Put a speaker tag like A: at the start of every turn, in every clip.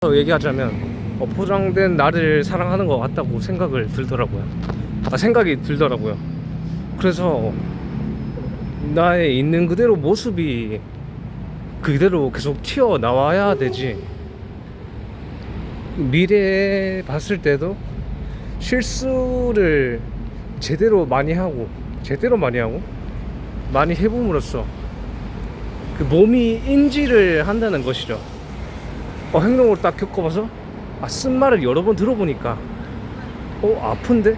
A: 얘기하자면 포장된 나를 사랑하는 것 같다고 생각이 들더라고요. 그래서 나의 있는 그대로 모습이 그대로 계속 튀어나와야 되지, 미래에 봤을 때도 실수를 많이 해봄으로써 그 몸이 인지를 한다는 것이죠. 행동을 딱 겪어봐서 쓴 말을 여러 번 들어보니까 아픈데?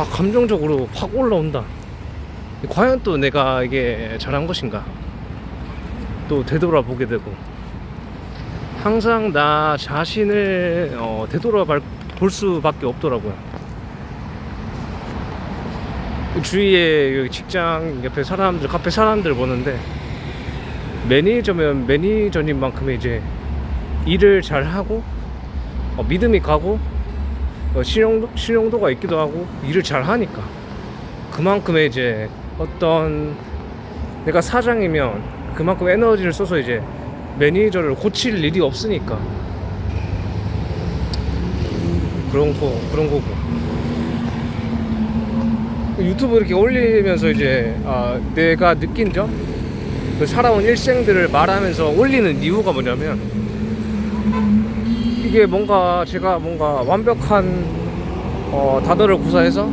A: 감정적으로 확 올라온다. 과연 또 내가 이게 잘한 것인가? 또 되돌아보게 되고, 항상 나 자신을 되돌아볼 수밖에 없더라고요. 주위에 직장 옆에 사람들, 카페 사람들 보는데, 매니저면 매니저님 만큼의 이제 일을 잘하고 믿음이 가고 신용도가 있기도 하고, 일을 잘하니까 그만큼의 이제 어떤, 내가 사장이면 그만큼 에너지를 써서 이제 매니저를 고칠 일이 없으니까 그런 거고, 유튜브 이렇게 올리면서 이제 내가 느낀 점, 그 살아온 일생들을 말하면서 올리는 이유가 뭐냐면, 이게 제가 뭔가 완벽한 단어를 구사해서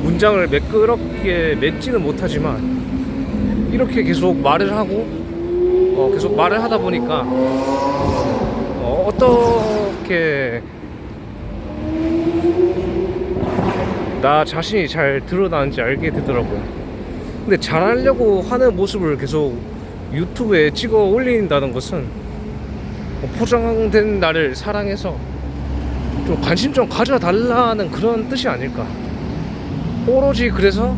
A: 문장을 매끄럽게 맺지는 못하지만, 이렇게 계속 말을 하다 보니까 어떻게 나 자신이 잘 드러나는지 알게 되더라고요. 근데 잘하려고 하는 모습을 계속 유튜브에 찍어 올린다는 것은 포장된 나를 사랑해서 좀 관심 좀 가져달라는 그런 뜻이 아닐까. 오로지 그래서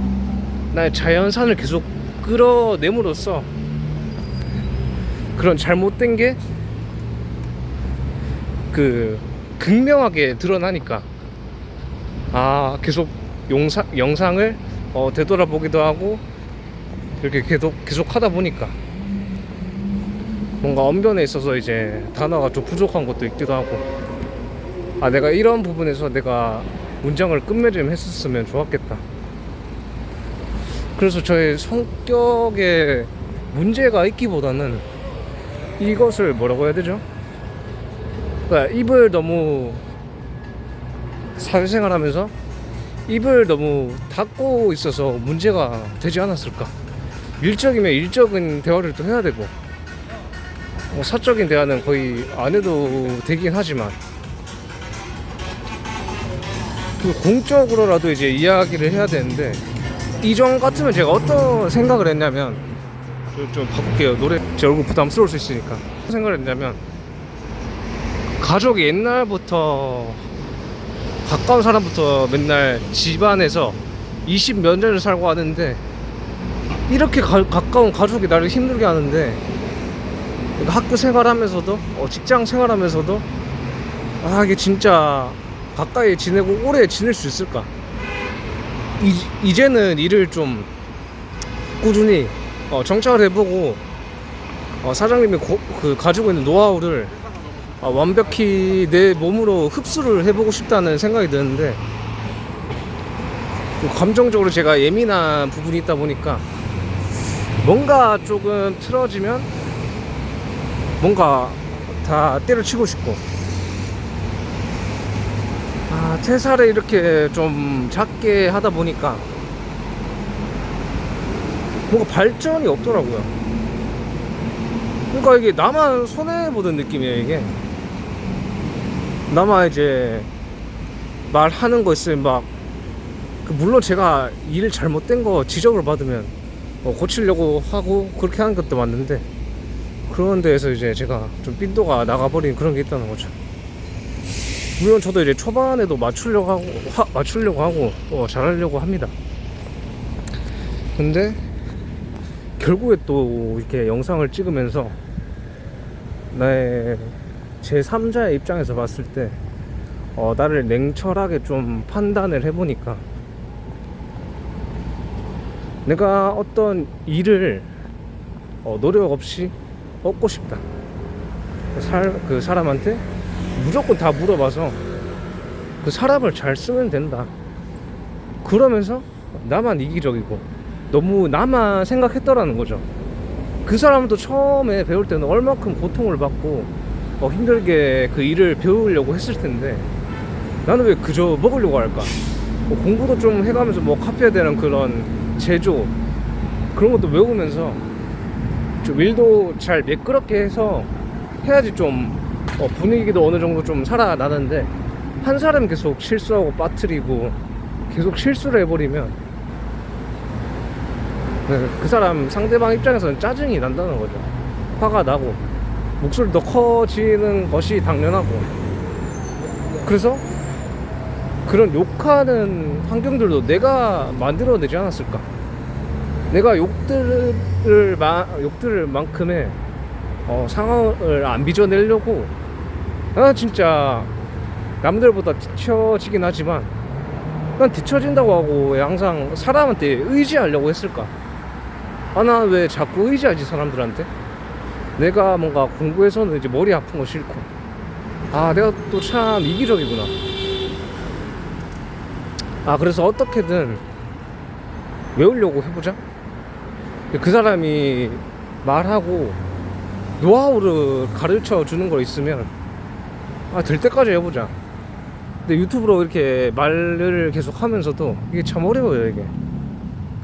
A: 나의 자연산을 계속 끌어내므로써 그런 잘못된 게 극명하게 드러나니까 계속 영상을 되돌아보기도 하고, 이렇게 계속 하다 보니까 뭔가 언변에 있어서 이제 단어가 좀 부족한 것도 있기도 하고, 내가 이런 부분에서 내가 문장을 끝맺음 했었으면 좋았겠다. 그래서 저의 성격에 문제가 있기보다는 이것을 뭐라고 해야 되죠? 그러니까 입을 너무, 사회생활하면서 입을 너무 닫고 있어서 문제가 되지 않았을까. 일적이면 일적인 대화를 또 해야 되고, 사적인 대화는 거의 안 해도 되긴 하지만, 공적으로라도 이제 이야기를 해야 되는데, 이전 같으면 제가 어떤 생각을 했냐면, 좀 바꿀게요. 제 얼굴 부담스러울 수 있으니까. 어떤 생각을 했냐면, 가족이 옛날부터, 가까운 사람부터 맨날 집안에서 20몇 년을 살고 하는데, 이렇게 가까운 가족이 나를 힘들게 하는데, 학교 생활하면서도 직장 생활하면서도 이게 진짜 가까이 지내고 오래 지낼 수 있을까. 이제는 일을 좀 꾸준히 정착을 해보고, 사장님이 가지고 있는 노하우를 완벽히 내 몸으로 흡수를 해보고 싶다는 생각이 드는데, 감정적으로 제가 예민한 부분이 있다 보니까 뭔가 조금 틀어지면 뭔가 다 때려치고 싶고, 퇴사를 이렇게 좀 작게 하다 보니까 뭔가 발전이 없더라고요. 그러니까 이게 나만 손해보는 느낌이에요. 이게 나만 이제 말하는 거 있으면 물론 제가 일 잘못된 거 지적을 받으면 고치려고 하고 그렇게 하는 것도 맞는데, 그런 데에서 이제 제가 좀 삔또가 나가버린 그런 게 있다는 거죠. 물론 저도 이제 초반에도 맞추려고 하고 잘하려고 합니다. 근데 결국에 또 이렇게 영상을 찍으면서 나의 제3자의 입장에서 봤을 때 나를 냉철하게 좀 판단을 해보니까, 내가 어떤 일을 노력 없이 얻고 싶다. 그 사람한테 무조건 다 물어봐서 그 사람을 잘 쓰면 된다. 그러면서 나만 이기적이고 너무 나만 생각했더라는 거죠. 그 사람도 처음에 배울 때는 얼마큼 고통을 받고 힘들게 그 일을 배우려고 했을 텐데 나는 왜 그저 먹으려고 할까? 공부도 좀 해가면서 카페에 대한 그런 제조 그런 것도 외우면서 좀 일도 잘 매끄럽게 해서 해야지 좀 분위기도 어느 정도 좀 살아나는데 한 사람이 계속 실수하고 빠뜨리고 계속 실수를 해버리면 그 사람 상대방 입장에서는 짜증이 난다는 거죠. 화가 나고 목소리도 커지는 것이 당연하고 그래서 그런 욕하는 환경들도 내가 만들어내지 않았을까. 내가 욕들을 만큼의 상황을 안 빚어내려고 난 진짜 남들보다 뒤처지긴 하지만 난 뒤처진다고 하고 왜 항상 사람한테 의지하려고 했을까? 난 왜 자꾸 의지하지 사람들한테? 내가 뭔가 공부해서는 이제 머리 아픈 거 싫고 내가 또 참 이기적이구나. 그래서 어떻게든 외우려고 해보자. 그 사람이 말하고 노하우를 가르쳐 주는 거 있으면 될 때까지 해보자. 근데 유튜브로 이렇게 말을 계속 하면서도 이게 참 어려워요. 이게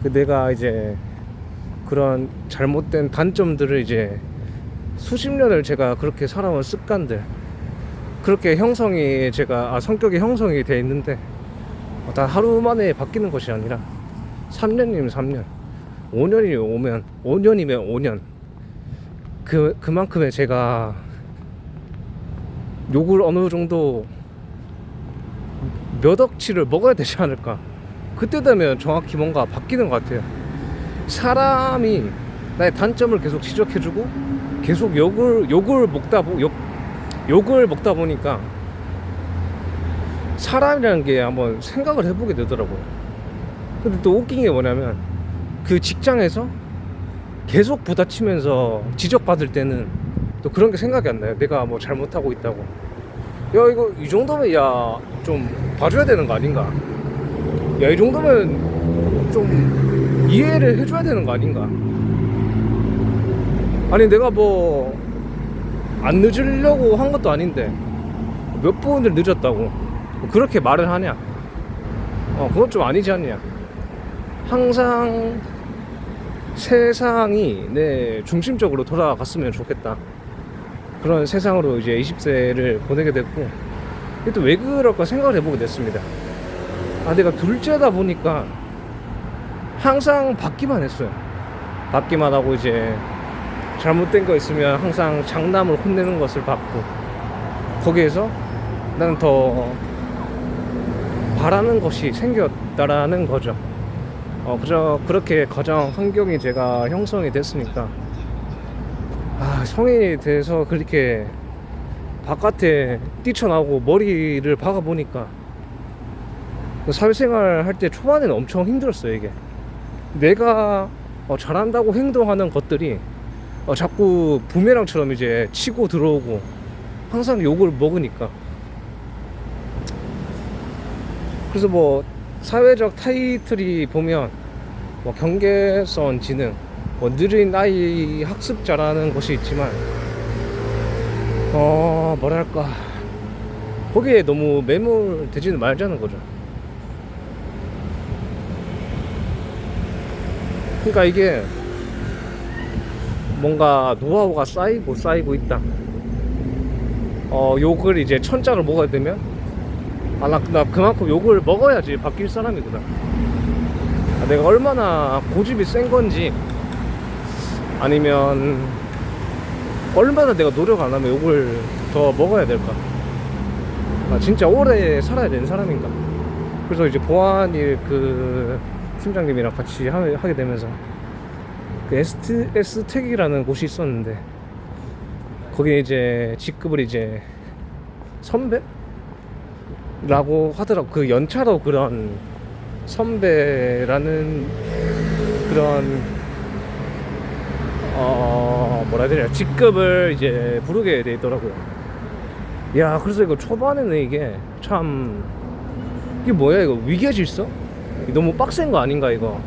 A: 내가 이제 그런 잘못된 단점들을 이제 수십 년을 제가 그렇게 살아온 습관들 그렇게 형성이 제가 성격이 형성이 돼 있는데 다 하루 만에 바뀌는 것이 아니라 3년이면 3년 5년이면 5년 그만큼의 제가 욕을 어느 정도 몇 억치를 먹어야 되지 않을까. 그때 되면 정확히 뭔가 바뀌는 것 같아요. 사람이 나의 단점을 계속 지적해주고 계속 욕을 먹다 보니까 사람이라는 게 한번 생각을 해보게 되더라고요. 근데 또 웃긴 게 뭐냐면 그 직장에서 계속 부딪히면서 지적받을 때는 또 그런 게 생각이 안 나요. 내가 잘못하고 있다고. 야 이거 이 정도면 좀 봐줘야 되는 거 아닌가? 야 이 정도면 좀 이해를 해줘야 되는 거 아닌가? 아니 내가 안 늦으려고 한 것도 아닌데 몇 번을 늦었다고 그렇게 말을 하냐? 그건 좀 아니지 않냐? 항상 세상이 내 중심적으로 돌아갔으면 좋겠다. 그런 세상으로 이제 20세를 보내게 됐고 또 왜 그럴까 생각을 해보게 됐습니다. 내가 둘째다 보니까 항상 받기만 했어요. 받기만 하고 이제 잘못된 거 있으면 항상 장남을 혼내는 것을 받고 거기에서 나는 더 바라는 것이 생겼다라는 거죠. 그저 그렇게 가정 환경이 제가 형성이 됐으니까 성인이 돼서 그렇게 바깥에 뛰쳐나오고 머리를 박아보니까 사회생활 할 때 초반에는 엄청 힘들었어요. 이게 내가 잘한다고 행동하는 것들이 자꾸 부메랑처럼 이제 치고 들어오고 항상 욕을 먹으니까 그래서 사회적 타이틀이 보면 경계선 지능 느린 아이 학습자라는 것이 있지만 뭐랄까 거기에 너무 매몰되지는 말자는 거죠. 그러니까 이게 뭔가 노하우가 쌓이고 있다. 욕을 이제 천장을 먹어야 되면 나 그만큼 욕을 먹어야지 바뀔 사람이구나. 내가 얼마나 고집이 센 건지 아니면 얼마나 내가 노력 안 하면 욕을 더 먹어야 될까. 진짜 오래 살아야 되는 사람인가. 그래서 이제 보안일 그 팀장님이랑 같이 하게 되면서 그 S택이라는 곳이 있었는데 거기에 이제 직급을 이제 선배라고 하더라고. 그 연차로 그런 선배라는 그런 뭐라 해야 되냐, 직급을 이제 부르게 돼 있더라고요. 야, 그래서 이거 초반에는 이게 참, 이게 뭐야 이거, 위계 질서? 너무 빡센 거 아닌가 이거.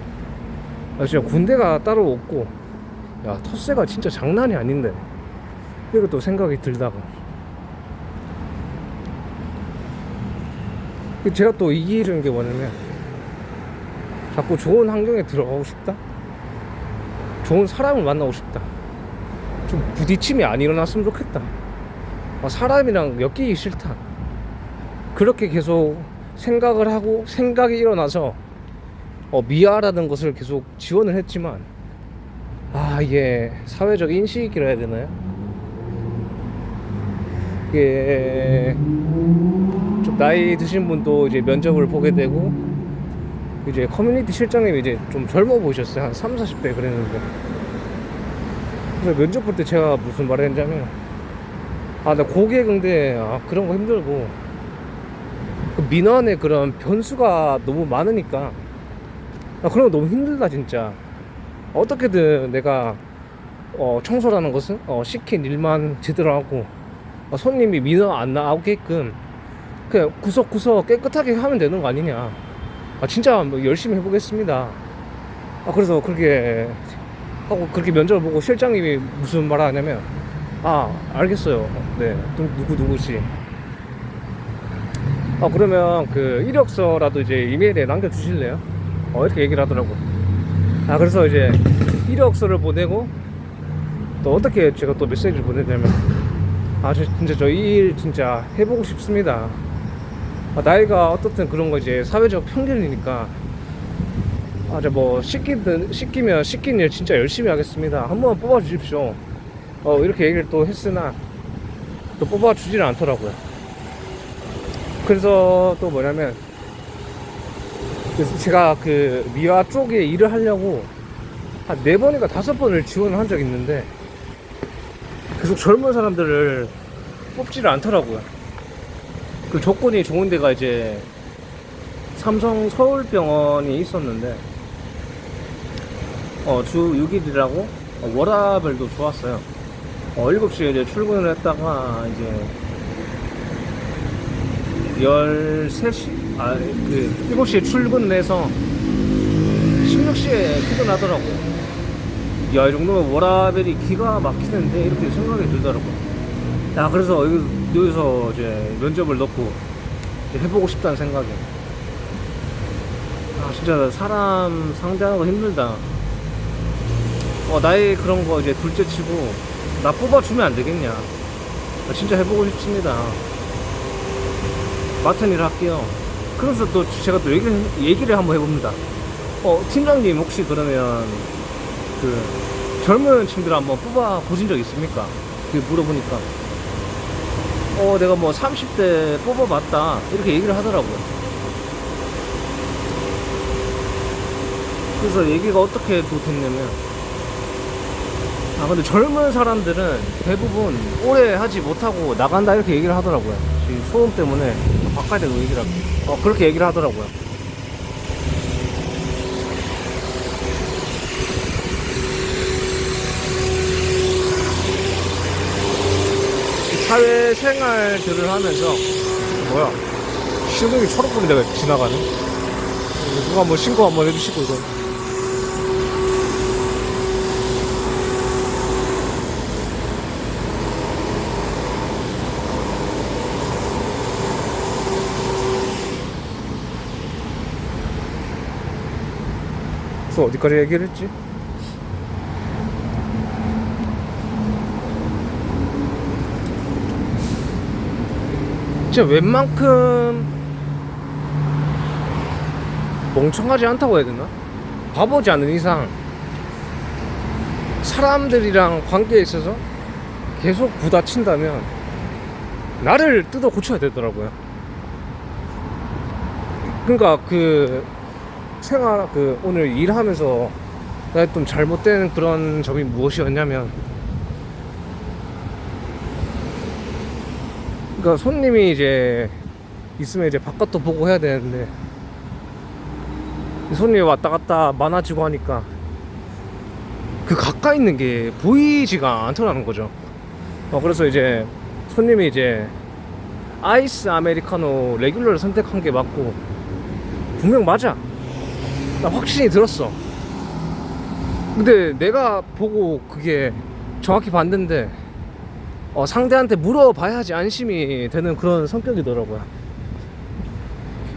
A: 진짜 군대가 따로 없고, 야, 텃세가 진짜 장난이 아닌데, 이것도 생각이 들다가, 제가 또 이기는 게 뭐냐면, 자꾸 좋은 환경에 들어가고 싶다, 좋은 사람을 만나고 싶다, 좀 부딪힘이 안 일어났으면 좋겠다, 사람이랑 엮이기 싫다, 그렇게 계속 생각을 하고, 생각이 일어나서 미아라는 것을 계속 지원을 했지만, 이게 사회적 인식이라 해야 되나요? 이게 좀 나이 드신 분도 이제 면접을 보게 되고, 이제 커뮤니티 실장님이 이제 좀 젊어 보이셨어요. 한 3, 40대 그랬는데, 그래서 면접 볼 때 제가 무슨 말을 했냐면, 나 고객 응대 그런 거 힘들고, 그 민원의 그런 변수가 너무 많으니까 그런 거 너무 힘들다 진짜. 어떻게든 내가 청소라는 것은 시킨 일만 제대로 하고, 손님이 민원 안 나오게끔 그냥 구석구석 깨끗하게 하면 되는 거 아니냐. 진짜 뭐 열심히 해보겠습니다. 그래서 그렇게 하고, 그렇게 면접을 보고 실장님이 무슨 말 하냐면, 알겠어요. 네, 누구시. 그러면 그 이력서라도 이제 이메일에 남겨주실래요? 이렇게 얘기를 하더라고. 그래서 이제 이력서를 보내고, 또 어떻게 제가 또 메시지를 보냈냐면, 진짜 저 이 일 진짜 해보고 싶습니다. 나이가 어떻든 그런 거 이제 사회적 편견이니까, 뭐 시키면 시킨 일 진짜 열심히 하겠습니다. 한 번만 뽑아주십시오. 이렇게 얘기를 또 했으나 또 뽑아주지는 않더라고요. 그래서 또 뭐냐면, 그래서 제가 그 미화 쪽에 일을 하려고 한 4번인가 5번을 지원을 한 적이 있는데, 계속 젊은 사람들을 뽑지를 않더라고요. 그 조건이 좋은 데가 이제 삼성 서울병원이 있었는데, 주 6일이라고 워라밸도 좋았어요. 7시에 이제 출근을 했다가 이제 13시? 7시에 출근을 해서 16시에 퇴근하더라고요. 야, 이 정도면 워라밸이 기가 막히는데, 이렇게 생각이 들더라고요. 그래서 여기서 이제 면접을 넣고 해보고 싶다는 생각에, 진짜 사람 상대하는 거 힘들다. 나의 그런 거 이제 둘째 치고, 나 뽑아주면 안 되겠냐. 진짜 해보고 싶습니다. 맡은 일 할게요. 그래서 또 제가 또 얘기를 한번 해봅니다. 팀장님 혹시 그러면 그 젊은 층들 한번 뽑아 보신 적 있습니까? 물어보니까 내가 뭐 30대 뽑아봤다, 이렇게 얘기를 하더라고요. 그래서 얘기가 어떻게 또 됐냐면, 근데 젊은 사람들은 대부분 오래 하지 못하고 나간다, 이렇게 얘기를 하더라고요. 지금 소음 때문에 바꿔야 되고 얘기를 하고, 그렇게 얘기를 하더라고요. 사회생활들을 하면서, 뭐야, 신경이 초록불인데 왜 지나가네? 누가 한번 신고 한번 해주시고, 이거. 그래서 어디까지 얘기를 했지? 진짜 웬만큼 멍청하지 않다고 해야 되나? 바보지 않은 이상 사람들이랑 관계에 있어서 계속 부딪힌다면 나를 뜯어 고쳐야 되더라고요. 그러니까 오늘 일하면서 내가 좀 잘못된 그런 점이 무엇이었냐면, 그러니까 손님이 이제 있으면 이제 바깥도 보고 해야 되는데, 손님이 왔다 갔다 많아지고 하니까 그 가까이 있는 게 보이지가 않더라는 거죠. 그래서 이제 손님이 이제 아이스 아메리카노 레귤러를 선택한 게 맞고, 분명 맞아. 나 확신이 들었어. 근데 내가 보고 그게 정확히 봤는데 상대한테 물어봐야지 안심이 되는 그런 성격이더라고요.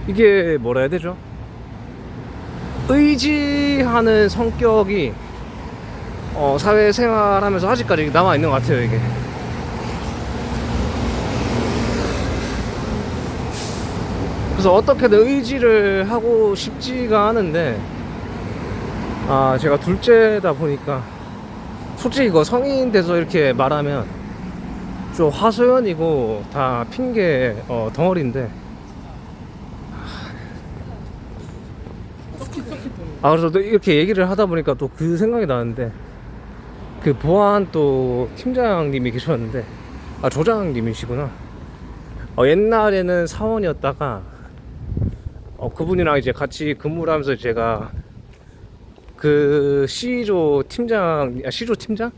A: 이게 뭐라 해야 되죠? 의지하는 성격이 사회생활하면서 아직까지 남아있는 것 같아요, 이게. 그래서 어떻게든 의지를 하고 싶지가 않은데, 제가 둘째다 보니까 솔직히 이거 성인 돼서 이렇게 말하면 좀 하소연이고 다 핑계 덩어리인데, 그래서 또 이렇게 얘기를 하다 보니까 또 그 생각이 나는데, 그 보안 또 팀장님이 계셨는데, 조장님이시구나. 옛날에는 사원이었다가 그분이랑 이제 같이 근무를 하면서 제가 그 C조 팀장, C조 팀장?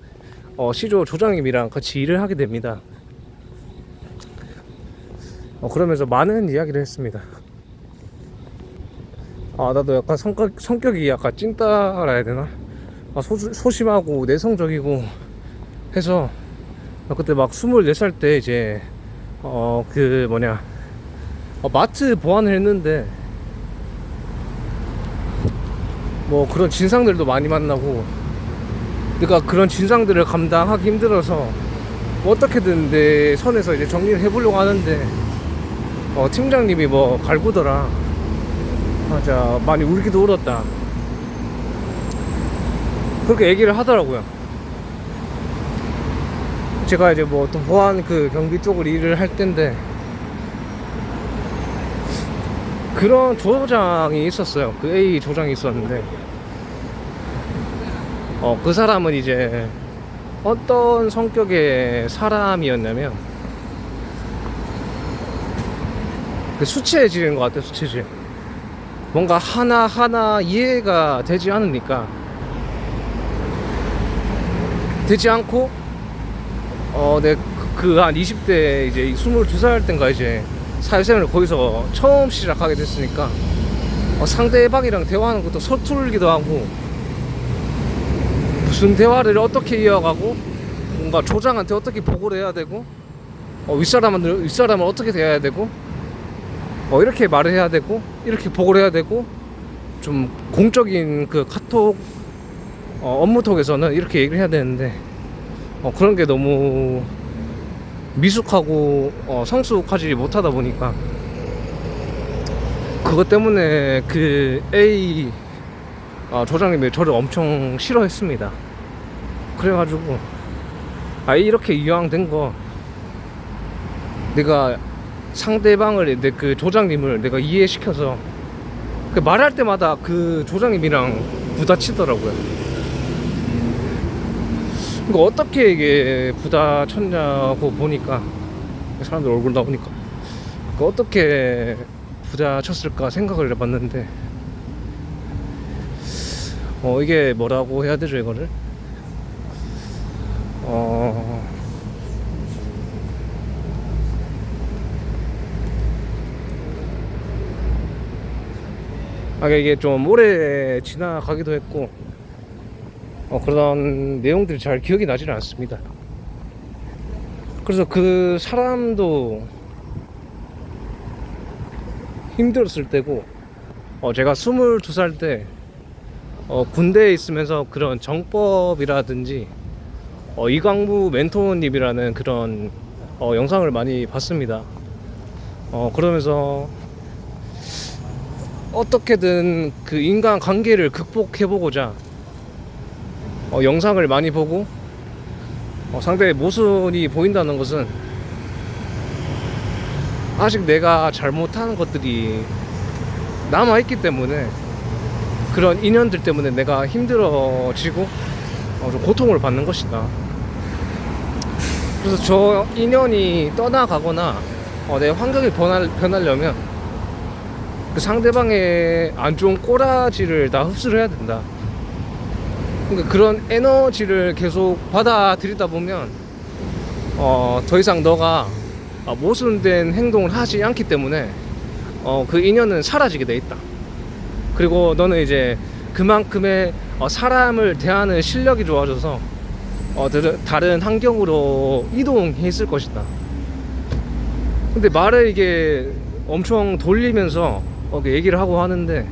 A: C조 조장님이랑 같이 일을 하게 됩니다. 그러면서 많은 이야기를 했습니다. 나도 약간 성격이 약간 찐따라 해야 되나? 소심하고 내성적이고 해서 그때 막 24살 때 이제 그 뭐냐 마트 보안을 했는데, 뭐 그런 진상들도 많이 만나고, 그러니까 그런 진상들을 감당하기 힘들어서 어떻게든 내 선에서 이제 정리를 해보려고 하는데 팀장님이 뭐 갈구더라. 맞아, 많이 울기도 울었다, 그렇게 얘기를 하더라고요. 제가 이제 뭐 또 보안 그 경비 쪽을 일을 할 텐데, 그런 조장이 있었어요. 그 A 조장이 있었는데, 그 사람은 이제 어떤 성격의 사람이었냐면, 그 수치해지는 것 같아요. 수치질. 뭔가 하나하나 이해가 되지 않으니까, 되지 않고 내 그 한 20대 이제 22살 땐가 이제 사회생활을 거기서 처음 시작하게 됐으니까 상대방이랑 대화하는 것도 서툴기도 하고, 무슨 대화를 어떻게 이어가고, 뭔가 조장한테 어떻게 보고를 해야 되고, 윗사람을 어떻게 대해야 되고, 이렇게 말을 해야 되고, 이렇게 보고를 해야 되고, 좀 공적인 그 카톡 업무톡에서는 이렇게 얘기를 해야 되는데, 그런 게 너무 미숙하고 성숙하지 못하다 보니까, 그것 때문에 그 A 조장님이 저를 엄청 싫어했습니다. 그래가지고 이렇게 이왕 된 거 내가 상대방을, 그 조장님을 내가 이해시켜서 그 말할 때마다 그 조장님이랑 부딪히더라고요. 그러니까 어떻게 이게 부딪혔냐고 보니까, 사람들 얼굴 나오니까 그러니까 어떻게 부딪혔을까 생각을 해봤는데, 이게 뭐라고 해야 되죠, 이거를? 이게 좀 오래 지나가기도 했고, 그런 내용들이 잘 기억이 나지는 않습니다. 그래서 그 사람도 힘들었을 때고, 제가 22살 때 군대에 있으면서 그런 정법이라든지 이광무 멘토님이라는 그런 영상을 많이 봤습니다. 그러면서 어떻게든 그 인간 관계를 극복해보고자 영상을 많이 보고, 상대의 모순이 보인다는 것은 아직 내가 잘못하는 것들이 남아있기 때문에, 그런 인연들 때문에 내가 힘들어지고 좀 고통을 받는 것이다. 그래서 저 인연이 떠나가거나 내 환경이 변하려면 그 상대방의 안 좋은 꼬라지를 다 흡수를 해야 된다. 그러니까 그런 에너지를 계속 받아들이다 보면 더 이상 너가 모순된 행동을 하지 않기 때문에 그 인연은 사라지게 돼 있다. 그리고 너는 이제 그만큼의 사람을 대하는 실력이 좋아져서 다른 환경으로 이동했을 것이다. 근데 말을 이게 엄청 돌리면서 얘기를 하고 하는데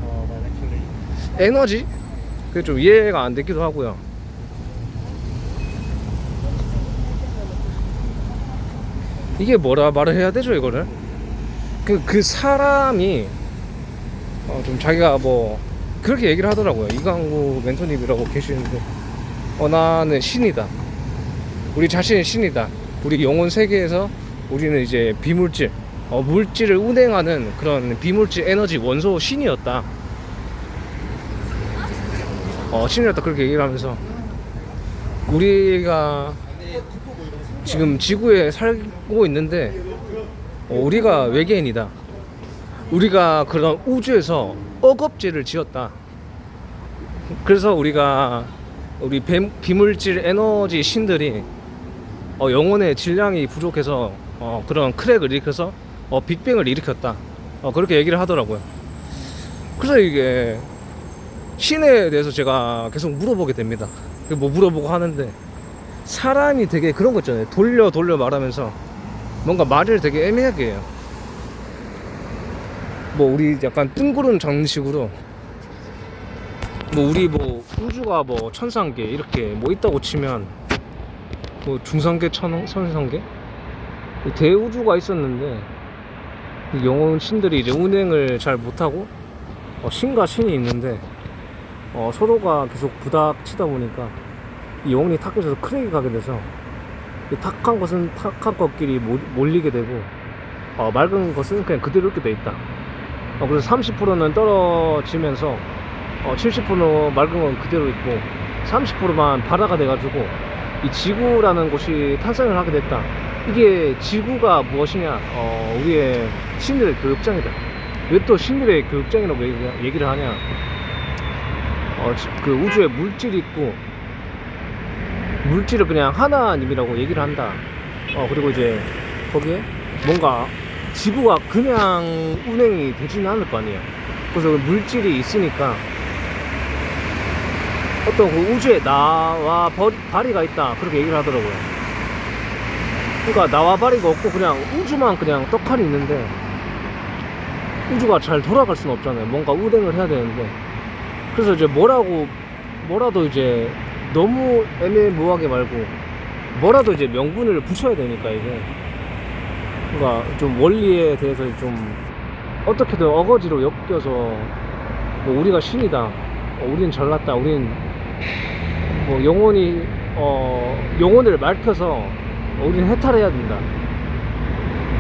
A: 에너지? 그게 좀 이해가 안 되기도 하고요. 이게 뭐라 말을 해야 되죠, 이거를? 그 사람이 좀 자기가 뭐 그렇게 얘기를 하더라고요. 이강구 멘토님이라고 계시는데 나는 신이다. 우리 자신은 신이다. 우리 영혼 세계에서 우리는 이제 비물질, 물질을 운행하는 그런 비물질 에너지 원소 신이었다. 신이었다 그렇게 얘기를 하면서 우리가 지금 지구에 살고 있는데 우리가 외계인이다. 우리가 그런 우주에서 억업죄를 지었다. 그래서 우리가 우리 비물질 에너지 신들이 영혼의 질량이 부족해서 그런 크랙을 일으켜서 빅뱅을 일으켰다. 그렇게 얘기를 하더라고요. 그래서 이게 신에 대해서 제가 계속 물어보게 됩니다. 뭐 물어보고 하는데 사람이 되게 그런 거 있잖아요. 돌려 말하면서 뭔가 말을 되게 애매하게 해요. 뭐 우리 약간 뜬구름 장식으로 뭐 우리 뭐 우주가 뭐 천상계 이렇게 뭐 있다고 치면 뭐 중상계 천상계 대우주가 있었는데 영혼 신들이 이제 운행을 잘 못하고 신과 신이 있는데 서로가 계속 부닥치다 보니까 이 영혼이 탁해져서 크랙이 가게 돼서 이 탁한 것은 탁한 것끼리 몰리게 되고 맑은 것은 그냥 그대로 이렇게 돼 있다. 그래서 30%는 떨어지면서 70% 맑은 건 그대로 있고 30%만 발화가 돼가지고 이 지구라는 곳이 탄생을 하게 됐다. 이게 지구가 무엇이냐? 우리의 신들의 교육장이다. 왜 또 신들의 교육장이라고 얘기를 하냐? 그 우주에 물질이 있고 물질을 그냥 하나님이라고 얘기를 한다. 그리고 이제 거기에 뭔가 지구가 그냥 운행이 되지는 않을 거 아니에요. 그래서 물질이 있으니까 어떤 그 우주에 나와 바리가 있다 그렇게 얘기를 하더라고요. 그러니까 나와 바리가 없고 그냥 우주만 그냥 떡하니 있는데 우주가 잘 돌아갈 수는 없잖아요. 뭔가 운행을 해야 되는데 그래서 이제 뭐라도 이제 너무 애매모호하게 말고 뭐라도 이제 명분을 붙여야 되니까 이게 그러니까 좀 원리에 대해서 좀 어떻게든 어거지로 엮여서 뭐 우리가 신이다, 우리는 잘났다, 우린 뭐 영혼이 영혼을 밝혀서 우리는 해탈해야 된다.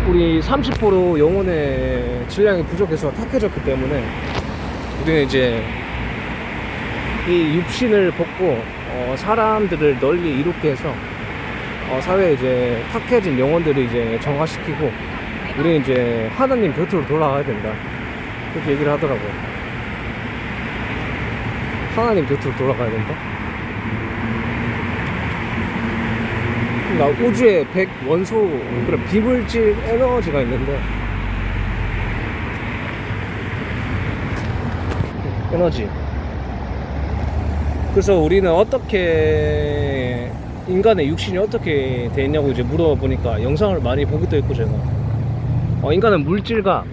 A: 우리 30% 영혼의 질량이 부족해서 탁해졌기 때문에 우리는 이제 이 육신을 벗고 사람들을 널리 이롭게 해서 사회에 이제 탁해진 영혼들을 이제 정화시키고 우리는 이제 하나님 곁으로 돌아가야 된다. 그렇게 얘기를 하더라고요. 하나님 곁으로 돌아가야 된다. 그러니까 우주에 100 원소 그런 비물질 에너지가 있는데 에너지. 그래서 우리는 어떻게 인간의 육신이 어떻게 돼 있냐고 이제 물어보니까 영상을 많이 보기도 했고 제가 인간은 물질과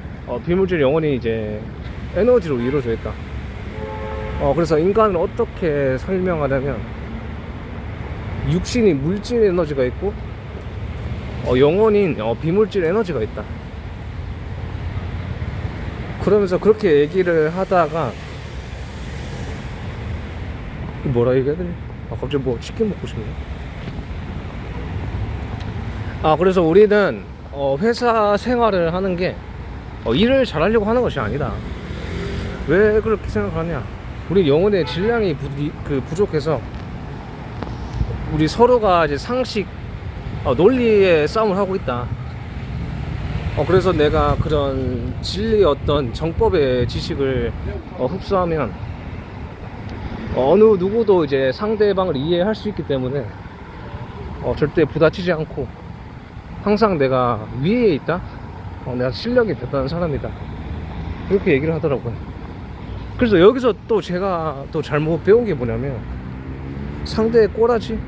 A: 비물질 영혼이 이제 에너지로 이루어져 있다. 그래서 인간을 어떻게 설명하냐면 육신이 물질 에너지가 있고 영혼인 비물질 에너지가 있다. 그러면서 그렇게 얘기를 하다가 뭐라 얘기해야 되지? 갑자기 뭐 치킨 먹고 싶네. 그래서 우리는 회사 생활을 하는 게 일을 잘하려고 하는 것이 아니다. 왜 그렇게 생각하냐? 우리 영혼의 질량이 부족해서 우리 서로가 이제 상식 논리의 싸움을 하고 있다. 그래서 내가 그런 진리의 어떤 정법의 지식을 흡수하면 어느 누구도 이제 상대방을 이해할 수 있기 때문에 절대 부딪히지 않고 항상 내가 위에 있다, 내가 실력이 대단한 사람이다, 이렇게 얘기를 하더라고요. 그래서 여기서 또 제가 또 잘못 배운 게 뭐냐면, 상대의 꼬라지,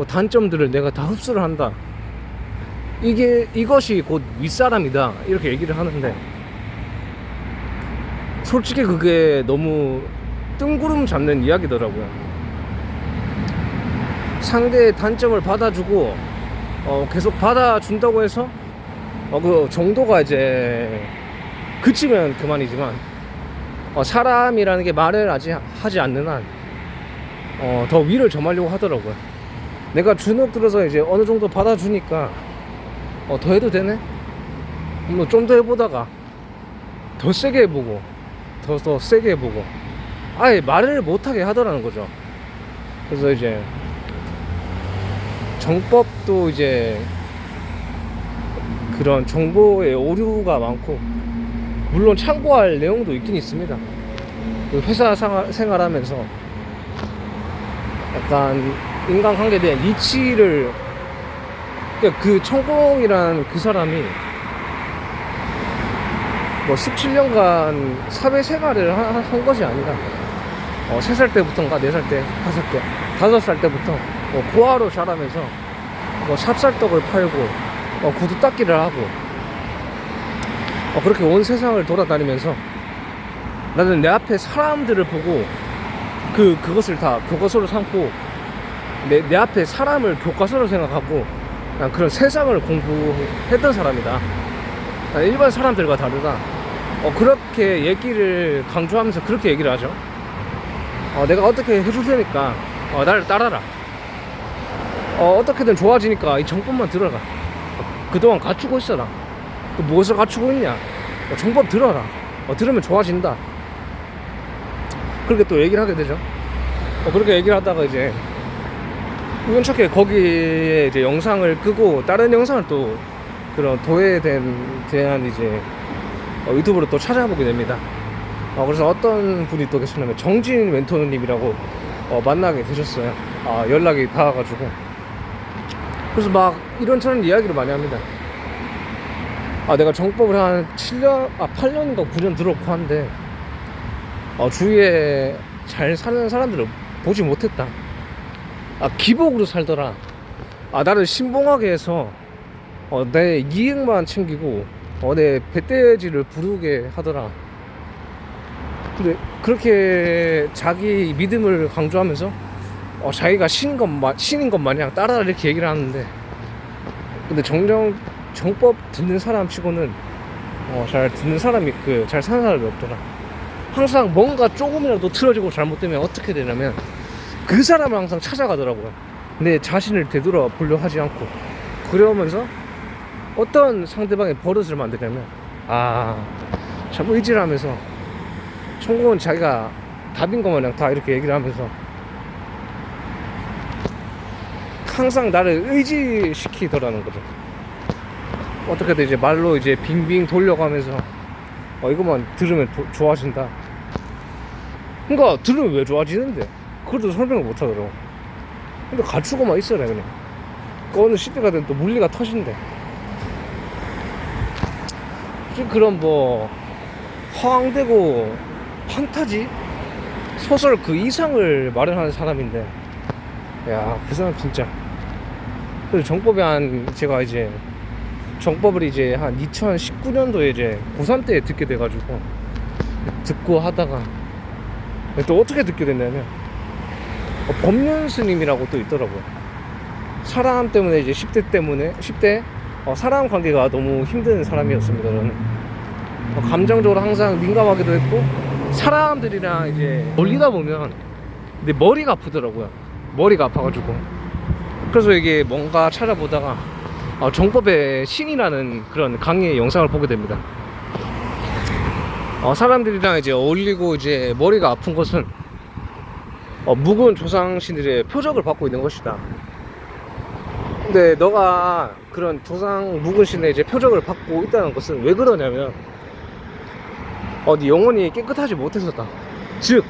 A: 단점들을 내가 다 흡수를 한다, 이것이 곧 윗사람이다, 이렇게 얘기를 하는데, 솔직히 그게 너무 뜬구름 잡는 이야기더라고요. 상대의 단점을 받아주고 계속 받아준다고 해서 그 정도가 이제 그치면 그만이지만, 사람이라는 게 말을 하지 않는 한 더 위를 점하려고 하더라고요. 내가 주눅 들어서 이제 어느 정도 받아주니까 더 해도 되네? 좀 더 해보다가 더 세게 해보고 더 세게 해보고 아예 말을 못하게 하더라는 거죠. 그래서 이제 정법도 이제 그런 정보의 오류가 많고, 물론 참고할 내용도 있긴 있습니다. 그 회사 생활하면서 약간 인간관계에 대한 이치를, 그러니까 그 천공이란 그 사람이 뭐 17년간 사회생활을 한 것이 아니라 3살 때부터인가 4살 때, 5살 때, 5살 때부터 고아로 자라면서 찹쌀떡을 팔고 구두 닦기를 하고 그렇게 온 세상을 돌아다니면서, 나는 내 앞에 사람들을 보고 그것을 다 교과서로 삼고, 내 앞에 사람을 교과서로 생각하고 난 그런 세상을 공부했던 사람이다. 일반 사람들과 다르다. 그렇게 얘기를 강조하면서 그렇게 얘기를 하죠. 내가 어떻게 해줄 테니까 나를 따라라. 어떻게든 좋아지니까 이 정법만 들어라. 그동안 갖추고 있어라. 무엇을 갖추고 있냐? 정법 들어라. 들으면 좋아진다. 그렇게 또 얘기를 하게 되죠. 그렇게 얘기를 하다가 이제 우연찮게 거기에 이제 영상을 끄고 다른 영상을 또 그런 도에 대한 이제 유튜브로 또 찾아보게 됩니다. 그래서 어떤 분이 또 계시냐면 정진 멘토님이라고 만나게 되셨어요. 연락이 닿아가지고. 그래서 막 이런저런 이야기를 많이 합니다. 내가 정법을 한 8년인가 9년 들었고 한데 주위에 잘 사는 사람들을 보지 못했다. 기복으로 살더라. 나를 신봉하게 해서 내 이익만 챙기고 내 배돼지를 부르게 하더라. 근데 그렇게 자기 믿음을 강조하면서 자기가 신인 것 마냥 따라라 이렇게 얘기를 하는데, 근데 정법 듣는 사람 치고는 잘 듣는 사람이 잘 사는 사람이 없더라. 항상 뭔가 조금이라도 틀어지고 잘못되면 어떻게 되냐면 그 사람을 항상 찾아가더라고요. 내 자신을 되돌아 보려 하지 않고. 그러면서 어떤 상대방의 버릇을 만드냐면 참 의지를 하면서 천공은 자기가 답인 것 마냥 다 이렇게 얘기를 하면서 항상 나를 의지시키더라는 거죠. 어떻게든 이제 말로 이제 빙빙 돌려가면서 이것만 들으면 좋아진다. 그러니까 들으면 왜 좋아지는데? 그것도 설명을 못 하더라고. 근데 갖추고만 있어라 그냥. 어느 시대가 되면 또 물리가 터진대. 그런 허황되고 판타지 소설 그 이상을 마련하는 사람인데, 그 사람 진짜. 그래서 제가 이제 정법을 이제 한 2019년도에 이제 고3 때 듣게 돼가지고 듣고 하다가 또 어떻게 듣게 됐냐면 법륜 스님이라고 또 있더라고요. 사람 때문에 이제 10대 사람 관계가 너무 힘든 사람이었습니다. 저는 감정적으로 항상 민감하기도 했고, 사람들이랑 이제 멀리다 보면 내 머리가 아프더라고요. 머리가 아파가지고. 그래서 이게 뭔가 찾아보다가 정법의 신이라는 그런 강의의 영상을 보게 됩니다. 사람들이랑 이제 어울리고 이제 머리가 아픈 것은 묵은 조상신들의 표적을 받고 있는 것이다. 근데 너가 그런 조상 묵은 신의 이제 표적을 받고 있다는 것은 왜 그러냐면 네 영혼이 깨끗하지 못해서다. 즉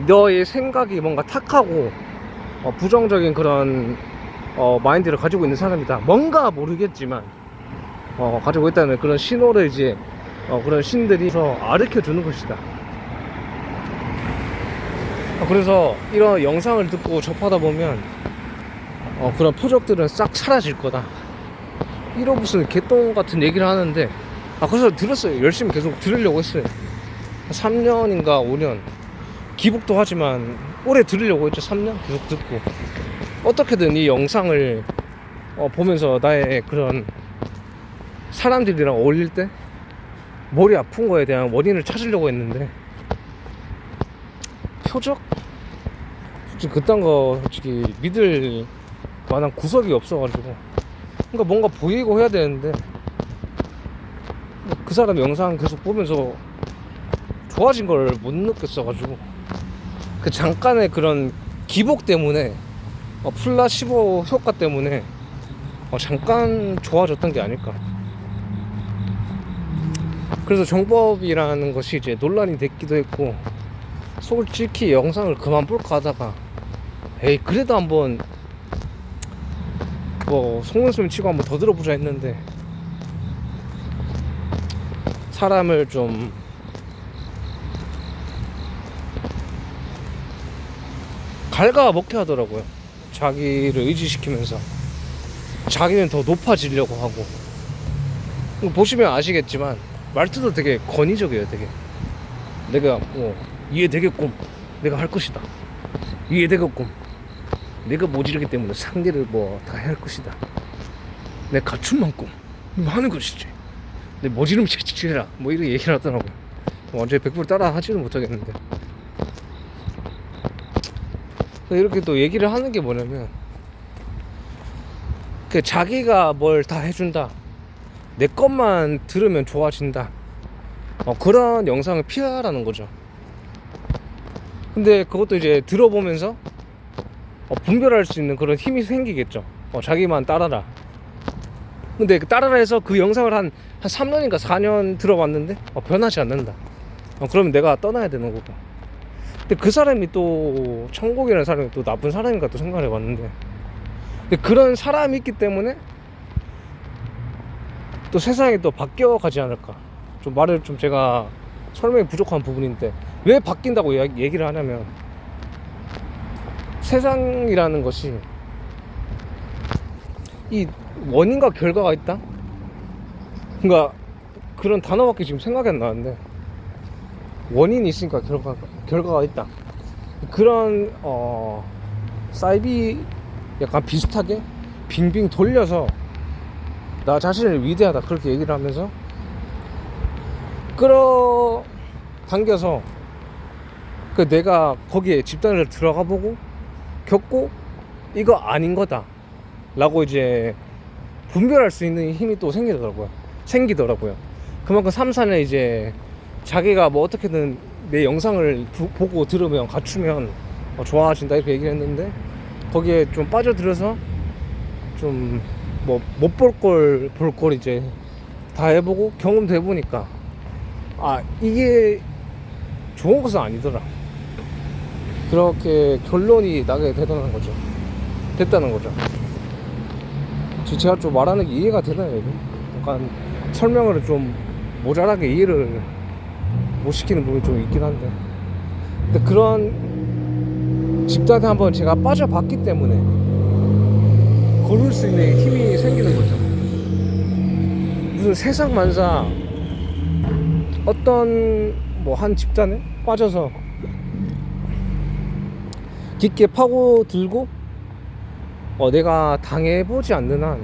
A: 너의 생각이 뭔가 탁하고 부정적인 그런 마인드를 가지고 있는 사람이다. 뭔가 모르겠지만 가지고 있다는 그런 신호를 이제 그런 신들이 가르쳐 주는 것이다. 그래서 이런 영상을 듣고 접하다 보면 그런 표적들은 싹 사라질 거다. 이런 무슨 개똥 같은 얘기를 하는데 그래서 들었어요. 열심히 계속 들으려고 했어요. 3년인가 5년 기복도 하지만 오래 들으려고 했죠. 3년 계속 듣고 어떻게든 이 영상을 보면서 나의 그런 사람들이랑 어울릴 때 머리 아픈 거에 대한 원인을 찾으려고 했는데 표적? 솔직히 그딴 거 솔직히 믿을 만한 구석이 없어가지고 그러니까 뭔가 보이고 해야 되는데 그 사람 영상 계속 보면서 좋아진 걸 못 느꼈어가지고 그 잠깐의 그런 기복 때문에 플라시보 효과 때문에 잠깐 좋아졌던 게 아닐까. 그래서 정법이라는 것이 이제 논란이 됐기도 했고 솔직히 영상을 그만 볼까 하다가 에이 그래도 한번 속눈썹 치고 한번 더 들어보자 했는데 사람을 좀 갉아먹게 하더라고요. 자기를 의지시키면서 자기는 더 높아지려고 하고 보시면 아시겠지만 말투도 되게 권위적이에요. 되게 내가 이해되게끔 내가 할 것이다. 이해되게끔 내가 모질하기 때문에 상대를 다 해야 할 것이다. 내 갖춘 만큼 하는 것이지. 내 모지름 채찍질해라. 이렇게 얘기를 하더라고요. 완전히 100% 따라 하지는 못하겠는데 이렇게 또 얘기를 하는 게 뭐냐면 그 자기가 뭘 다 해준다. 내 것만 들으면 좋아진다. 그런 영상을 피하라는 거죠. 근데 그것도 이제 들어보면서 분별할 수 있는 그런 힘이 생기겠죠. 자기만 따라라. 근데 따라라 해서 그 영상을 한 3년인가 4년 들어봤는데 변하지 않는다. 그러면 내가 떠나야 되는 거고. 근데 그 사람이 또 천국이라는 사람이 또 나쁜 사람인가 또 생각을 해봤는데 근데 그런 사람이 있기 때문에 또 세상이 또 바뀌어 가지 않을까. 좀 말을 좀 제가 설명이 부족한 부분인데 왜 바뀐다고 얘기를 하냐면 세상이라는 것이 이 원인과 결과가 있다? 그러니까 그런 단어밖에 지금 생각이 안 나는데 원인이 있으니까 결과가 있다. 그런 사이비 약간 비슷하게 빙빙 돌려서 나 자신을 위대하다 그렇게 얘기를 하면서 끌어당겨서 내가 거기에 집단을 들어가 보고 겪고 이거 아닌 거다 라고 이제 분별할 수 있는 힘이 또 생기더라고요. 그만큼 3, 4년 이제 자기가 어떻게든 내 영상을 보고 들으면 갖추면 좋아진다 이렇게 얘기를 했는데 거기에 좀 빠져들어서 좀 못 볼 걸 이제 다 해보고 경험도 해보니까 이게 좋은 것은 아니더라. 그렇게 결론이 나게 됐다는 거죠. 제가 좀 말하는 게 이해가 되나요? 이게? 약간 설명을 좀 모자라게 이해를 못 시키는 부분이 좀 있긴 한데 근데 그런 집단에 한번 제가 빠져봤기 때문에 걸을 수 있는 힘이 생기는 거죠. 무슨 세상 만사 어떤 한 집단에 빠져서 깊게 파고들고 내가 당해보지 않는 한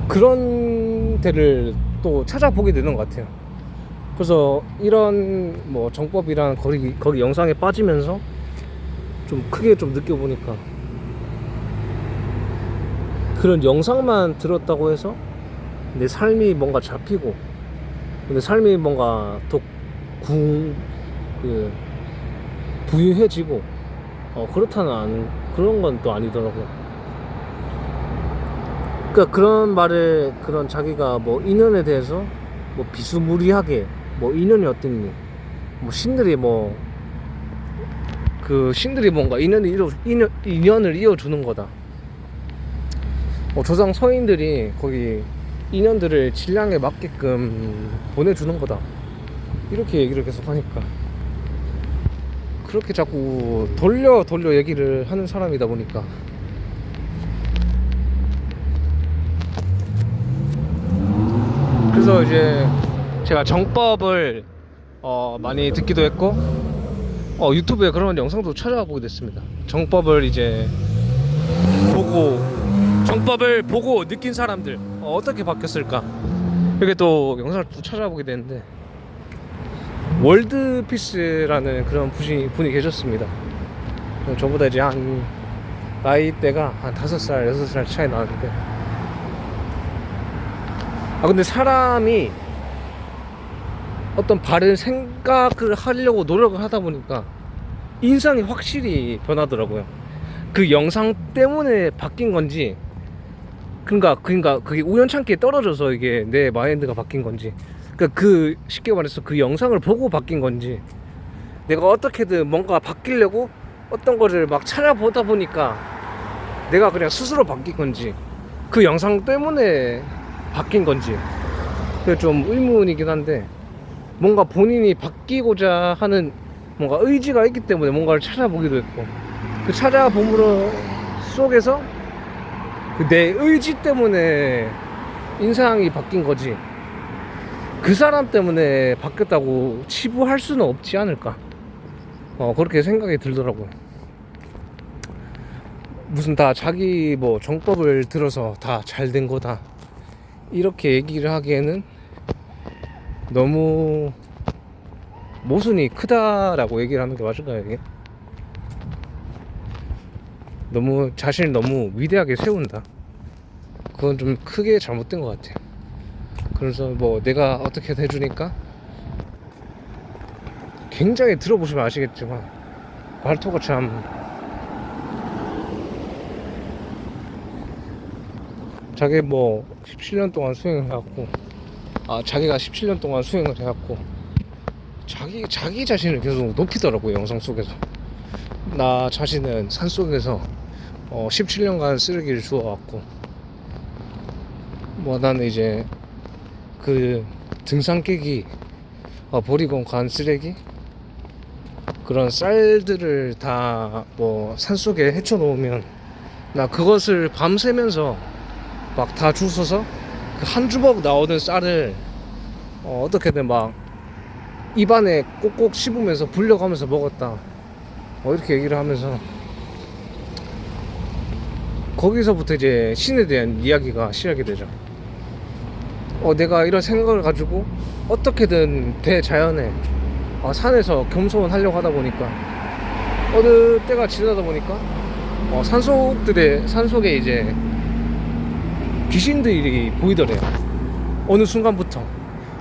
A: 그런 데를 또 찾아보게 되는 것 같아요. 그래서 이런 정법이란 거기 영상에 빠지면서 좀 크게 좀 느껴보니까 그런 영상만 들었다고 해서 내 삶이 뭔가 잡히고 내 삶이 뭔가 더 부유해지고 그렇다는 그런 건 또 아니더라고요. 그러니까 그런 말에 그런 자기가 인연에 대해서 비스무리하게 인연이 어땠니 신들이 그 신들이 뭔가 인연을 이어주는 거다. 조상 서인들이 거기 인연들을 질량에 맞게끔 보내주는 거다. 이렇게 얘기를 계속 하니까 그렇게 자꾸 돌려 얘기를 하는 사람이다 보니까 그래서 이제 제가 정법을 많이 듣기도 했고 유튜브에 그런 영상도 찾아보게 됐습니다. 정법을 보고 느낀 사람들 어떻게 바뀌었을까, 이렇게 또 영상을 또 찾아보게 됐는데 월드피스라는 그런 분이 계셨습니다. 저보다 이제 한 나이대가 한 5살 6살 차이 나는데 근데 사람이 어떤 바른 생각을 하려고 노력을 하다 보니까 인상이 확실히 변하더라고요. 그 영상 때문에 바뀐 건지, 그러니까 그게 우연찮게 떨어져서 이게 내 마인드가 바뀐 건지, 그 쉽게 말해서 그 영상을 보고 바뀐 건지, 내가 어떻게든 뭔가 바뀌려고 어떤 거를 막 찾아보다 보니까 내가 그냥 스스로 바뀐 건지, 그 영상 때문에 바뀐 건지, 그게 좀 의문이긴 한데, 뭔가 본인이 바뀌고자 하는 뭔가 의지가 있기 때문에 뭔가를 찾아보기도 했고, 그 찾아봄으로 속에서 내 의지 때문에 인상이 바뀐 거지, 그 사람 때문에 바뀌었다고 치부할 수는 없지 않을까, 그렇게 생각이 들더라고요. 무슨 다 자기 뭐 정법을 들어서 다 잘 된 거다 이렇게 얘기를 하기에는 너무 모순이 크다라고 얘기를 하는 게 맞을까요? 이게 너무 자신을 너무 위대하게 세운다, 그건 좀 크게 잘못된 것 같아요. 그래서 뭐 내가 어떻게 해주니까 굉장히 들어보시면 아시겠지만 말투가 참, 자기 뭐 17년 동안 수행을 해갖고, 자기가 17년 동안 수행을 해갖고 자기 자신을 계속 높이더라고요. 영상 속에서 나 자신은 산속에서 17년간 쓰레기를 주워왔고, 뭐 나는 이제 그 등산객이 버리고 간 쓰레기, 그런 쌀들을 다 뭐 산속에 헤쳐놓으면 나 그것을 밤새면서 막 다 주워서 그 한 주먹 나오는 쌀을 어떻게든 막 입안에 꼭꼭 씹으면서 불려가면서 먹었다, 이렇게 얘기를 하면서 거기서부터 이제 신에 대한 이야기가 시작이 되죠. 내가 이런 생각을 가지고 어떻게든 대자연에 산에서 겸손하려고 하다 보니까 어느 때가 지나다 보니까 산속에 이제 귀신들이 보이더래요. 어느 순간부터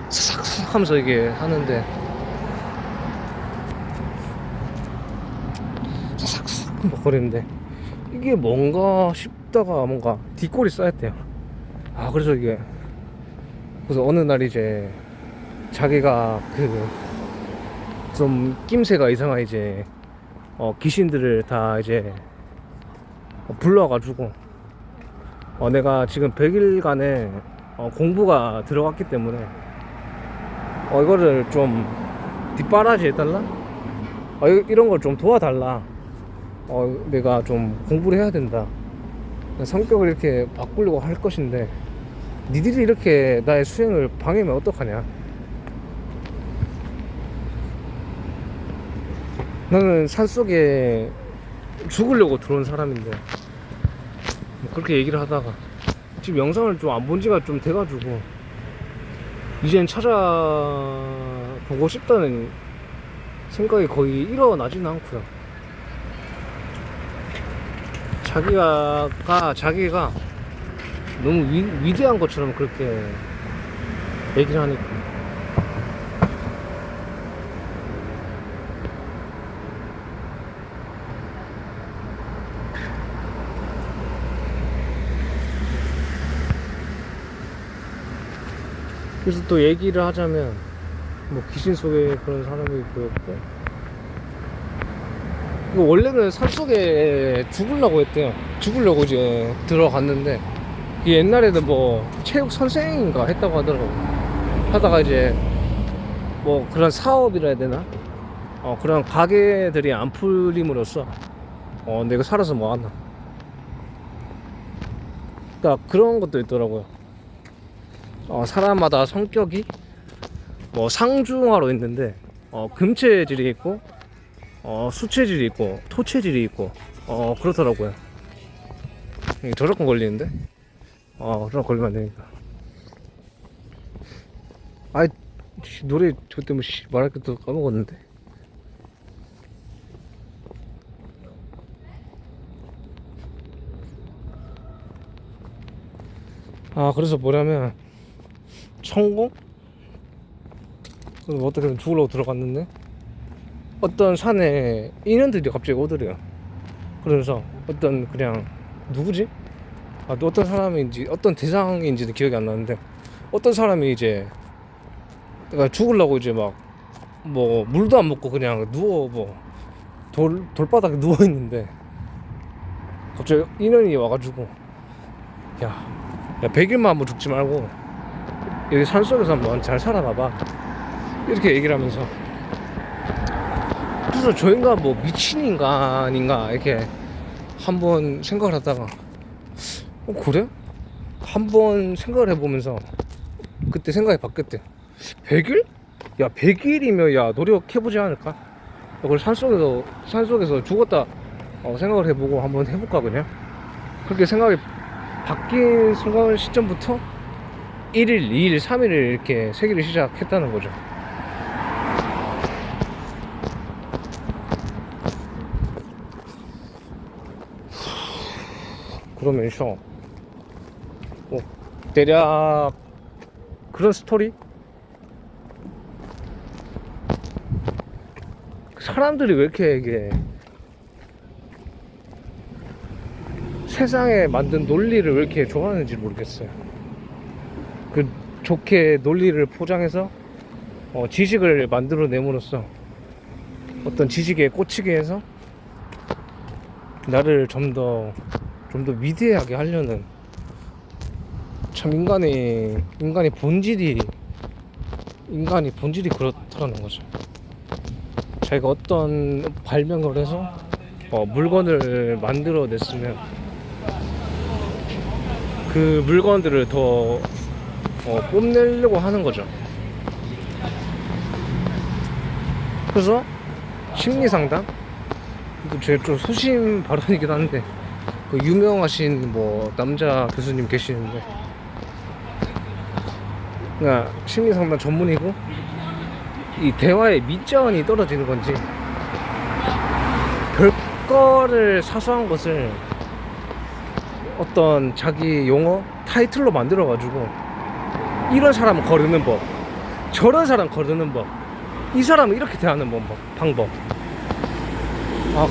A: 사삭사삭 하면서 이게 하는데, 사삭사삭 막 거리는데 이게 뭔가 싶다가 뭔가 뒷골이 쌓였대요. 그래서 어느 날 이제 자기가 좀 낌새가 이상한 이제 귀신들을 다 이제 불러가지고 내가 지금 100일간의 공부가 들어갔기 때문에 이거를 좀 뒷바라지 해달라, 이런 걸 좀 도와달라, 내가 좀 공부를 해야 된다, 성격을 이렇게 바꾸려고 할 것인데 니들이 이렇게 나의 수행을 방해하면 어떡하냐, 나는 산속에 죽으려고 들어온 사람인데, 그렇게 얘기를 하다가 지금 영상을 좀 안 본 지가 좀 돼가지고 이젠 찾아보고 싶다는 생각이 거의 일어나지는 않고요. 자기가 너무 위대한 것처럼 그렇게 얘기를 하니까 그래서 또 얘기를 하자면 뭐 귀신 속에 그런 사람이 보였고, 이거 원래는 산속에 죽으려고 했대요. 죽으려고 이제 들어갔는데 이게 옛날에는 뭐 체육 선생인가 했다고 하더라고요. 하다가 이제 뭐 그런 사업이라 해야 되나? 그런 가게들이 안 풀림으로써 내가 살아서 뭐 하나. 그러니까 그런 것도 있더라고요. 사람마다 성격이 뭐 상중하로 있는데 금체질이 있고 수체질이 있고 토체질이 있고 그렇더라고요. 저작권 걸리는데? 그럼 걸리면 안 되니까. 아이 노래 저 때문에 말할 것도 까먹었는데. 그래서 뭐냐면 천공? 어떻게든 죽으려고 들어갔는데 어떤 산에 인연들이 갑자기 오더래요. 그러면서 어떤 그냥 누구지? 또 어떤 사람인지 어떤 대상인지는 기억이 안 나는데 어떤 사람이 이제 내가 죽으려고 이제 막 뭐 물도 안 먹고 그냥 누워 뭐 돌바닥에 누워 있는데 갑자기 인연이 와가지고 야 100일만 한번 죽지 말고 여기 산속에서 한번 잘 살아봐봐 이렇게 얘기를 하면서 그래서 저 인간 뭐 미친 인간인가 이렇게 한번 생각을 하다가 그래? 한번 생각을 해보면서 그때 생각이 바뀌었대. 100일? 야 100일이면 야 노력해보지 않을까? 그걸 산속에서 죽었다 생각을 해보고 한번 해볼까 그냥? 그렇게 생각이 바뀐 순간 시점부터 1일, 2일, 3일을 이렇게 세기를 시작했다는 거죠. 그러면 대략 그런 스토리? 사람들이 왜 이렇게 이게 세상에 만든 논리를 왜 이렇게 좋아하는지 모르겠어요. 그 좋게 논리를 포장해서 지식을 만들어 내므로써 어떤 지식에 꽂히게 해서 나를 좀 더 위대하게 하려는 참 인간의 본질이 그렇다는 거죠. 자기가 어떤 발명을 해서 물건을 만들어 냈으면 그 물건들을 더 뽐내려고 하는 거죠. 그래서 심리상담, 제 좀 소심 발언이긴 한데 그 유명하신 뭐 남자 교수님 계시는데 그러니까 심리상담 전문이고 이 대화의 밑전이 떨어지는 건지 별거를 사소한 것을 어떤 자기 용어 타이틀로 만들어 가지고 이런 사람은 거르는 법, 저런 사람 거르는 법, 이 사람은 이렇게 대하는 방법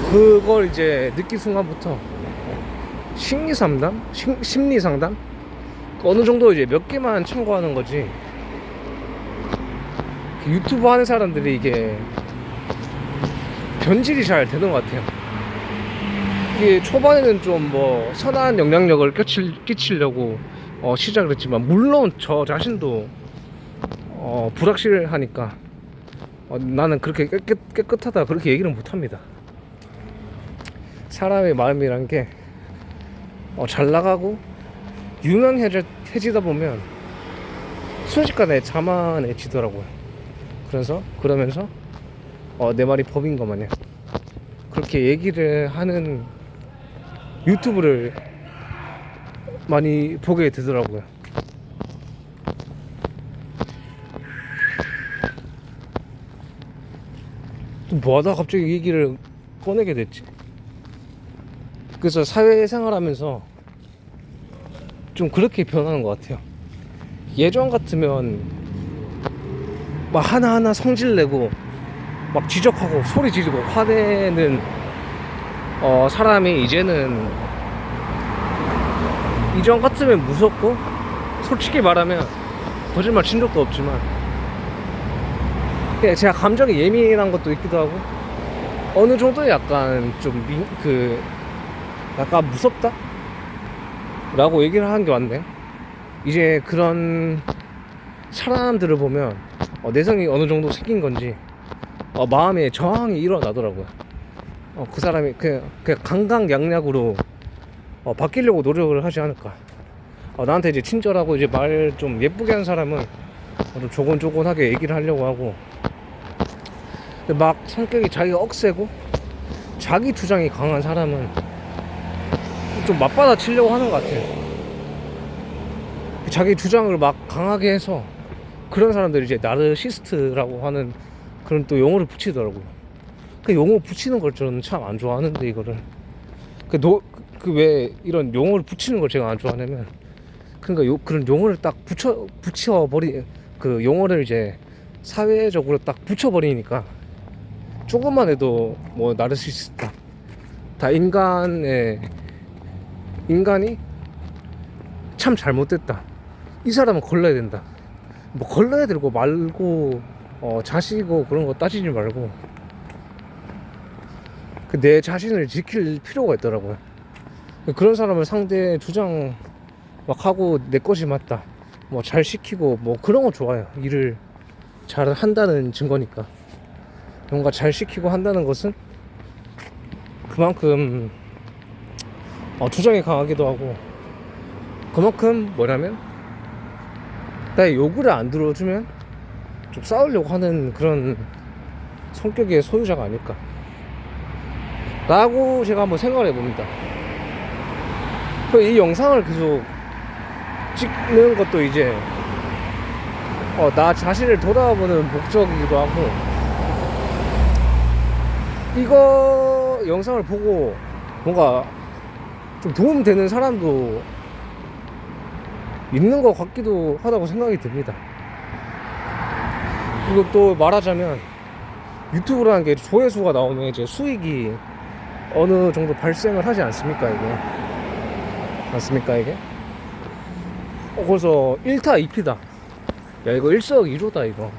A: 그걸 이제 느낀 순간부터 심리상담 어느 정도 이제 몇 개만 참고하는 거지. 유튜브 하는 사람들이 이게 변질이 잘 되는 것 같아요. 이게 초반에는 좀 뭐 선한 영향력을 끼치려고 시작을 했지만 물론 저 자신도 불확실하니까 나는 그렇게 깨끗하다 그렇게 얘기는 못합니다. 사람의 마음이란 게 잘 나가고 유명해지다 보면 순식간에 자만해지더라고요. 그러면서 내 말이 법인 것 마냥 그렇게 얘기를 하는 유튜브를 많이 보게 되더라고요. 또 뭐하다 갑자기 얘기를 꺼내게 됐지? 그래서 사회생활 하면서 좀 그렇게 변하는 것 같아요. 예전 같으면 막 하나하나 성질내고 막 지적하고 소리 지르고 화내는 사람이 이제는 이전 같으면 무섭고 솔직히 말하면 거짓말 친 적도 없지만 그냥 제가 감정이 예민한 것도 있기도 하고 어느 정도 약간 좀 약간 무섭다? 라고 얘기를 하는 게 맞네. 이제 그런 사람들을 보면 내성이 어느 정도 생긴 건지 마음에 저항이 일어나더라고요. 그 사람이 그냥 강강약약으로 바뀌려고 노력을 하지 않을까. 나한테 이제 친절하고 이제 말 좀 예쁘게 하는 사람은 좀 조곤조곤하게 얘기를 하려고 하고, 근데 막 성격이 자기가 억세고 자기 주장이 강한 사람은 좀 맞받아치려고 하는 것 같아요. 자기 주장을 막 강하게 해서 그런 사람들이 이제 나르시스트라고 하는 그런 또 용어를 붙이더라고요. 그 용어 붙이는 걸 저는 참 안 좋아하는데, 이거를 왜 이런 용어를 붙이는 걸 제가 안 좋아하냐면, 그러니까 그런 용어를 딱 붙여버리 그 용어를 이제 사회적으로 딱 붙여버리니까 조금만 해도 뭐 나르시스트다, 다 인간이 참 잘못됐다, 이 사람은 걸러야 된다, 뭐 걸러야 되고 말고 자식이고 그런 거 따지지 말고 내 자신을 지킬 필요가 있더라고요. 그런 사람을 상대 주장 막 하고 내 것이 맞다, 뭐 잘 시키고 뭐 그런 거 좋아요. 일을 잘 한다는 증거니까. 뭔가 잘 시키고 한다는 것은 그만큼 주장이 강하기도 하고, 그만큼 뭐냐면 나의 요구를 안 들어주면 좀 싸우려고 하는 그런 성격의 소유자가 아닐까 라고 제가 한번 생각을 해봅니다. 이 영상을 계속 찍는 것도 이제 나 자신을 돌아보는 목적이기도 하고, 이거 영상을 보고 뭔가 좀 도움되는 사람도 있는 것 같기도 하다고 생각이 듭니다. 그리고 또 말하자면 유튜브라는 게 조회수가 나오면 이제 수익이 어느 정도 발생을 하지 않습니까, 이게? 맞습니까, 이게? 그래서 1타 2피다. 야, 이거 일석이조다, 이거.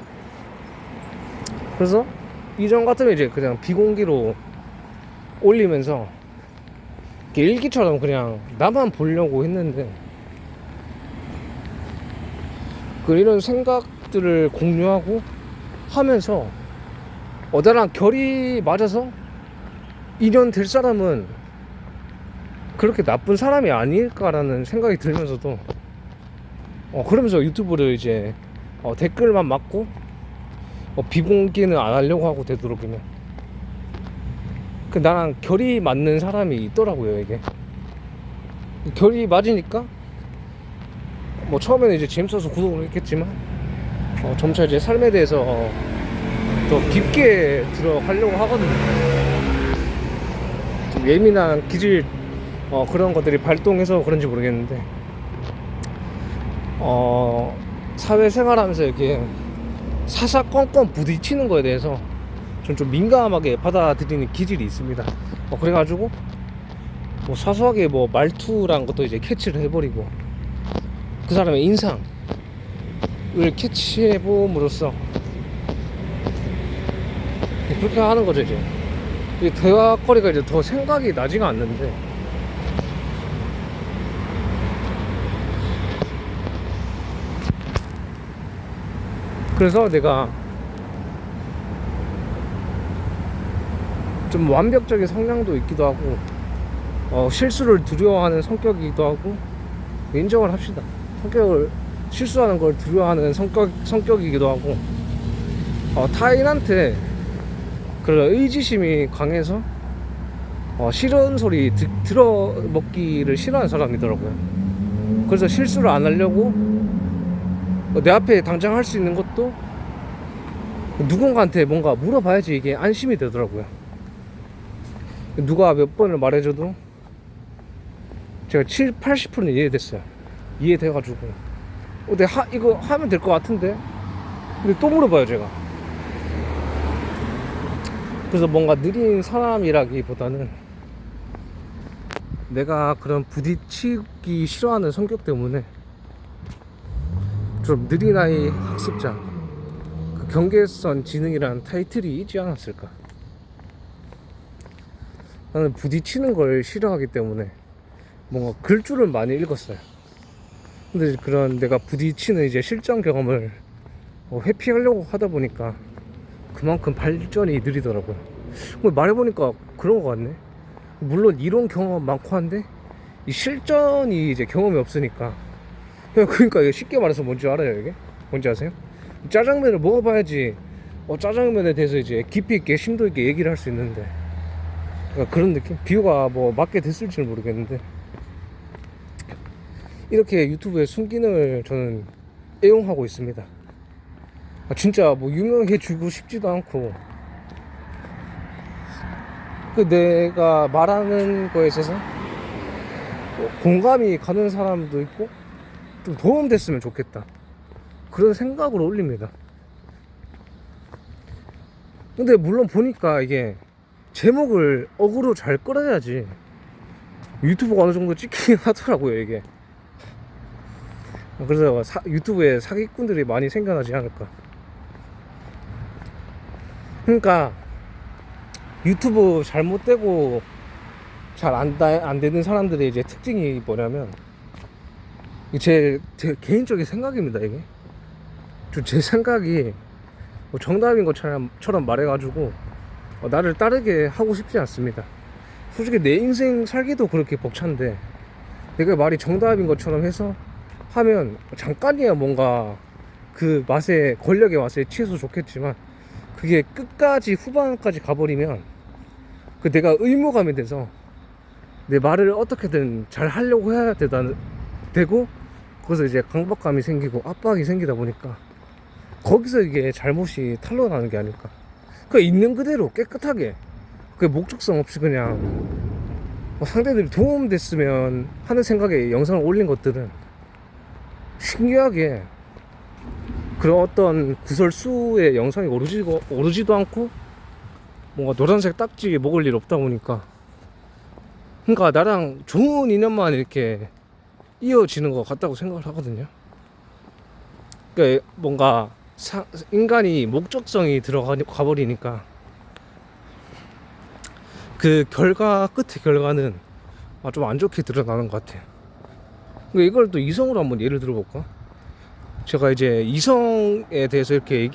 A: 그래서 이전 같으면 이제 그냥 비공개로 올리면서 일기처럼 그냥 나만 보려고 했는데, 이런 생각들을 공유하고 하면서 나랑 결이 맞아서 인연 될 사람은 그렇게 나쁜 사람이 아닐까라는 생각이 들면서도 그러면서 유튜브를 이제 댓글만 맞고 비공개는 안 하려고 하고, 되도록이면 나랑 결이 맞는 사람이 있더라고요. 이게 결이 맞으니까 뭐 처음에는 이제 재밌어서 구독을 했겠지만 점차 이제 삶에 대해서 더 깊게 들어가려고 하거든요. 좀 예민한 기질 그런 것들이 발동해서 그런지 모르겠는데, 사회생활하면서 이렇게 사사건건 부딪히는 거에 대해서 좀 민감하게 받아들이는 기질이 있습니다. 그래가지고 뭐 사소하게 뭐 말투란 것도 이제 캐치를 해버리고, 그 사람의 인상을 캐치해봄으로써 그렇게 하는 거죠. 이제 대화거리가 이제 더 생각이 나지가 않는데, 그래서 내가 좀 완벽적인 성향도 있기도 하고 실수를 두려워하는 성격이기도 하고, 인정을 합시다. 실수하는 걸 두려워하는 성격이기도 하고, 타인한테 그런 의지심이 강해서 싫은 소리 들어먹기를 싫어하는 사람이더라고요. 그래서 실수를 안 하려고 내 앞에 당장 할 수 있는 것도 누군가한테 뭔가 물어봐야지 이게 안심이 되더라고요. 누가 몇 번을 말해줘도 제가 80%는 이해됐어요. 이해돼가지고 내가 이거 하면 될 것 같은데, 근데 또 물어봐요, 제가. 그래서 뭔가 느린 사람이라기보다는 내가 그런 부딪히기 싫어하는 성격 때문에 좀 느린 아이 학습자, 그 경계선 지능이라는 타이틀이 있지 않았을까. 나는 부딪히는 걸 싫어하기 때문에 뭔가 글줄은 많이 읽었어요. 근데 그런 내가 부딪히는 이제 실전 경험을 회피하려고 하다 보니까 그만큼 발전이 느리더라고요. 말해보니까 그런 것 같네. 물론 이론 경험 많고 한데 이 실전이 이제 경험이 없으니까 그러니까 이게 쉽게 말해서 뭔지 알아요? 이게 뭔지 아세요? 짜장면을 먹어봐야지 짜장면에 대해서 이제 깊이 있게 심도 있게 얘기를 할 수 있는데, 그러니까 그런 느낌? 비유가 뭐 맞게 됐을지는 모르겠는데, 이렇게 유튜브의 순기능을 저는 애용하고 있습니다. 진짜 뭐 유명해지고 싶지도 않고, 내가 말하는 거에 있어서 공감이 가는 사람도 있고 좀 도움됐으면 좋겠다, 그런 생각으로 올립니다. 근데 물론 보니까 이게 제목을 어그로 잘 끌어야지 유튜브가 어느 정도 찍히긴 하더라고요, 이게. 그래서 유튜브에 사기꾼들이 많이 생겨나지 않을까. 그러니까 유튜브 잘못되고 잘 안 되는 사람들의 이제 특징이 뭐냐면, 제 개인적인 생각입니다, 이게. 제 생각이 뭐 정답인 것처럼 말해가지고 나를 따르게 하고 싶지 않습니다. 솔직히 내 인생 살기도 그렇게 벅찬데 내가 말이 정답인 것처럼 해서 하면 잠깐이야 뭔가 그 맛에, 권력의 맛에 취해서 좋겠지만, 그게 끝까지 후반까지 가버리면 내가 의무감이 돼서 내 말을 어떻게든 잘 하려고 해야 되고, 거기서 이제 강박감이 생기고 압박이 생기다 보니까 거기서 이게 잘못이 탄로나는 게 아닐까. 있는 그대로 깨끗하게, 목적성 없이 그냥 상대들이 도움됐으면 하는 생각에 영상을 올린 것들은 신기하게 그런 어떤 구설수의 영상이 오르지도 않고 뭔가 노란색 딱지 먹을 일 없다 보니까, 그러니까 나랑 좋은 인연만 이렇게 이어지는 것 같다고 생각을 하거든요. 그러니까 뭔가 인간이 목적성이 가버리니까 그 끝의 결과는 좀 안 좋게 드러나는 것 같아요. 그러니까 이걸 또 이성으로 한번 예를 들어볼까? 제가 이제 이성에 대해서 이렇게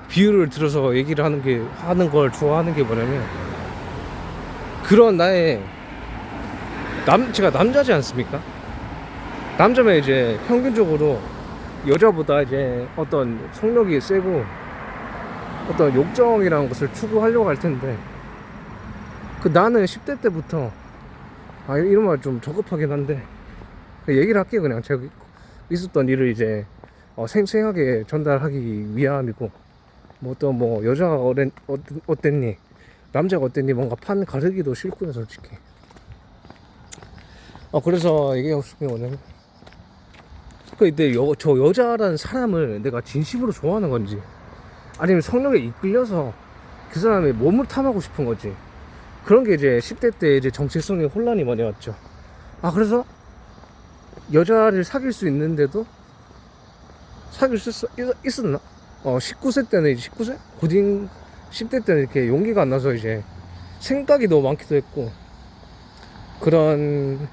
A: 비유를 들어서 얘기를 하는 걸 좋아하는 게 뭐냐면, 그런 나의 제가 남자지 않습니까? 남자면 이제 평균적으로 여자보다 이제 어떤 성욕이 세고 어떤 욕정이라는 것을 추구하려고 할 텐데, 나는 10대 때부터 이런 말 좀 저급하긴 한데 얘기를 할게요. 그냥 제가 있었던 일을 이제 생생하게 전달하기 위함이고, 뭐 여자가 어땠니, 남자가 어땠니, 뭔가 판 가르기도 싫고요, 솔직히. 그래서 얘기하고 싶은 게 뭐냐면, 근데 저 여자라는 사람을 내가 진심으로 좋아하는 건지, 아니면 성욕에 이끌려서 그 사람의 몸을 탐하고 싶은 건지, 그런 게 이제 10대 때 이제 정체성의 혼란이 많이 왔죠. 그래서 여자를 사귈 수 있는데도 사귈 수 있었나? 19세 때는 이제 19세? 고딩 10대 때는 이렇게 용기가 안 나서 이제 생각이 너무 많기도 했고, 그런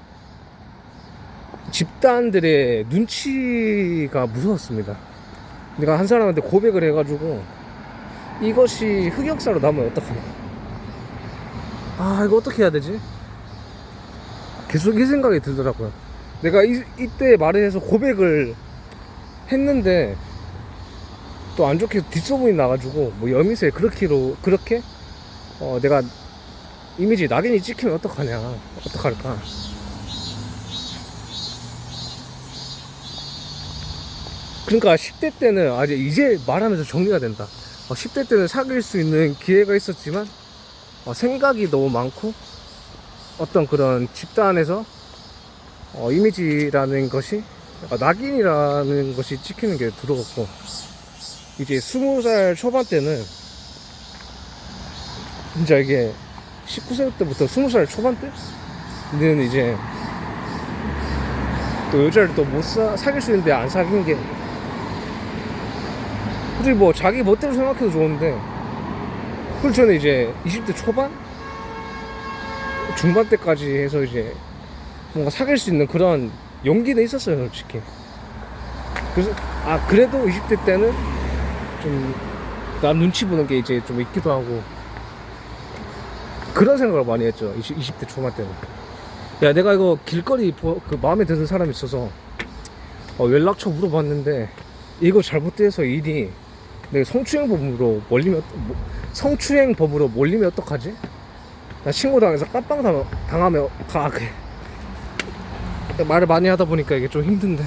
A: 집단들의 눈치가 무서웠습니다. 내가 한 사람한테 고백을 해가지고 이것이 흑역사로 남으면 어떡하나. 이거 어떻게 해야 되지? 계속 이 생각이 들더라고요. 내가 이때 말을 해서 고백을 했는데 또 안 좋게 뒷소문이 나가지고 뭐 여미새 그렇게 내가 이미지 낙인이 찍히면 어떡할까. 그러니까 10대 때는 이제 말하면서 정리가 된다. 10대 때는 사귈 수 있는 기회가 있었지만 생각이 너무 많고 어떤 그런 집단에서 이미지라는 것이 낙인이라는 것이 찍히는 게 두려웠고, 이제 20살 초반 때는 진짜 이게 19세 때부터 20살 초반 때는 이제 또 여자를 또 못 사귈 수 있는데 안 사귄 게, 솔직히 뭐 자기 멋대로 생각해도 좋은데, 그걸 저는 이제 20대 초반 중반대까지 해서 이제 뭔가 사귈 수 있는 그런 용기는 있었어요, 솔직히. 그래서 그래도 20대 때는 좀 남 눈치 보는 게 이제 좀 있기도 하고 그런 생각을 많이 했죠. 20대 초반 때는. 야, 내가 이거 길거리 그 마음에 드는 사람이 있어서 연락처 물어봤는데 이거 잘못돼서 일이 내가 성추행범으로 몰리면 어떡하지? 나 신고당해서 깜빵 당하면 그래. 말을 많이 하다 보니까 이게 좀 힘든데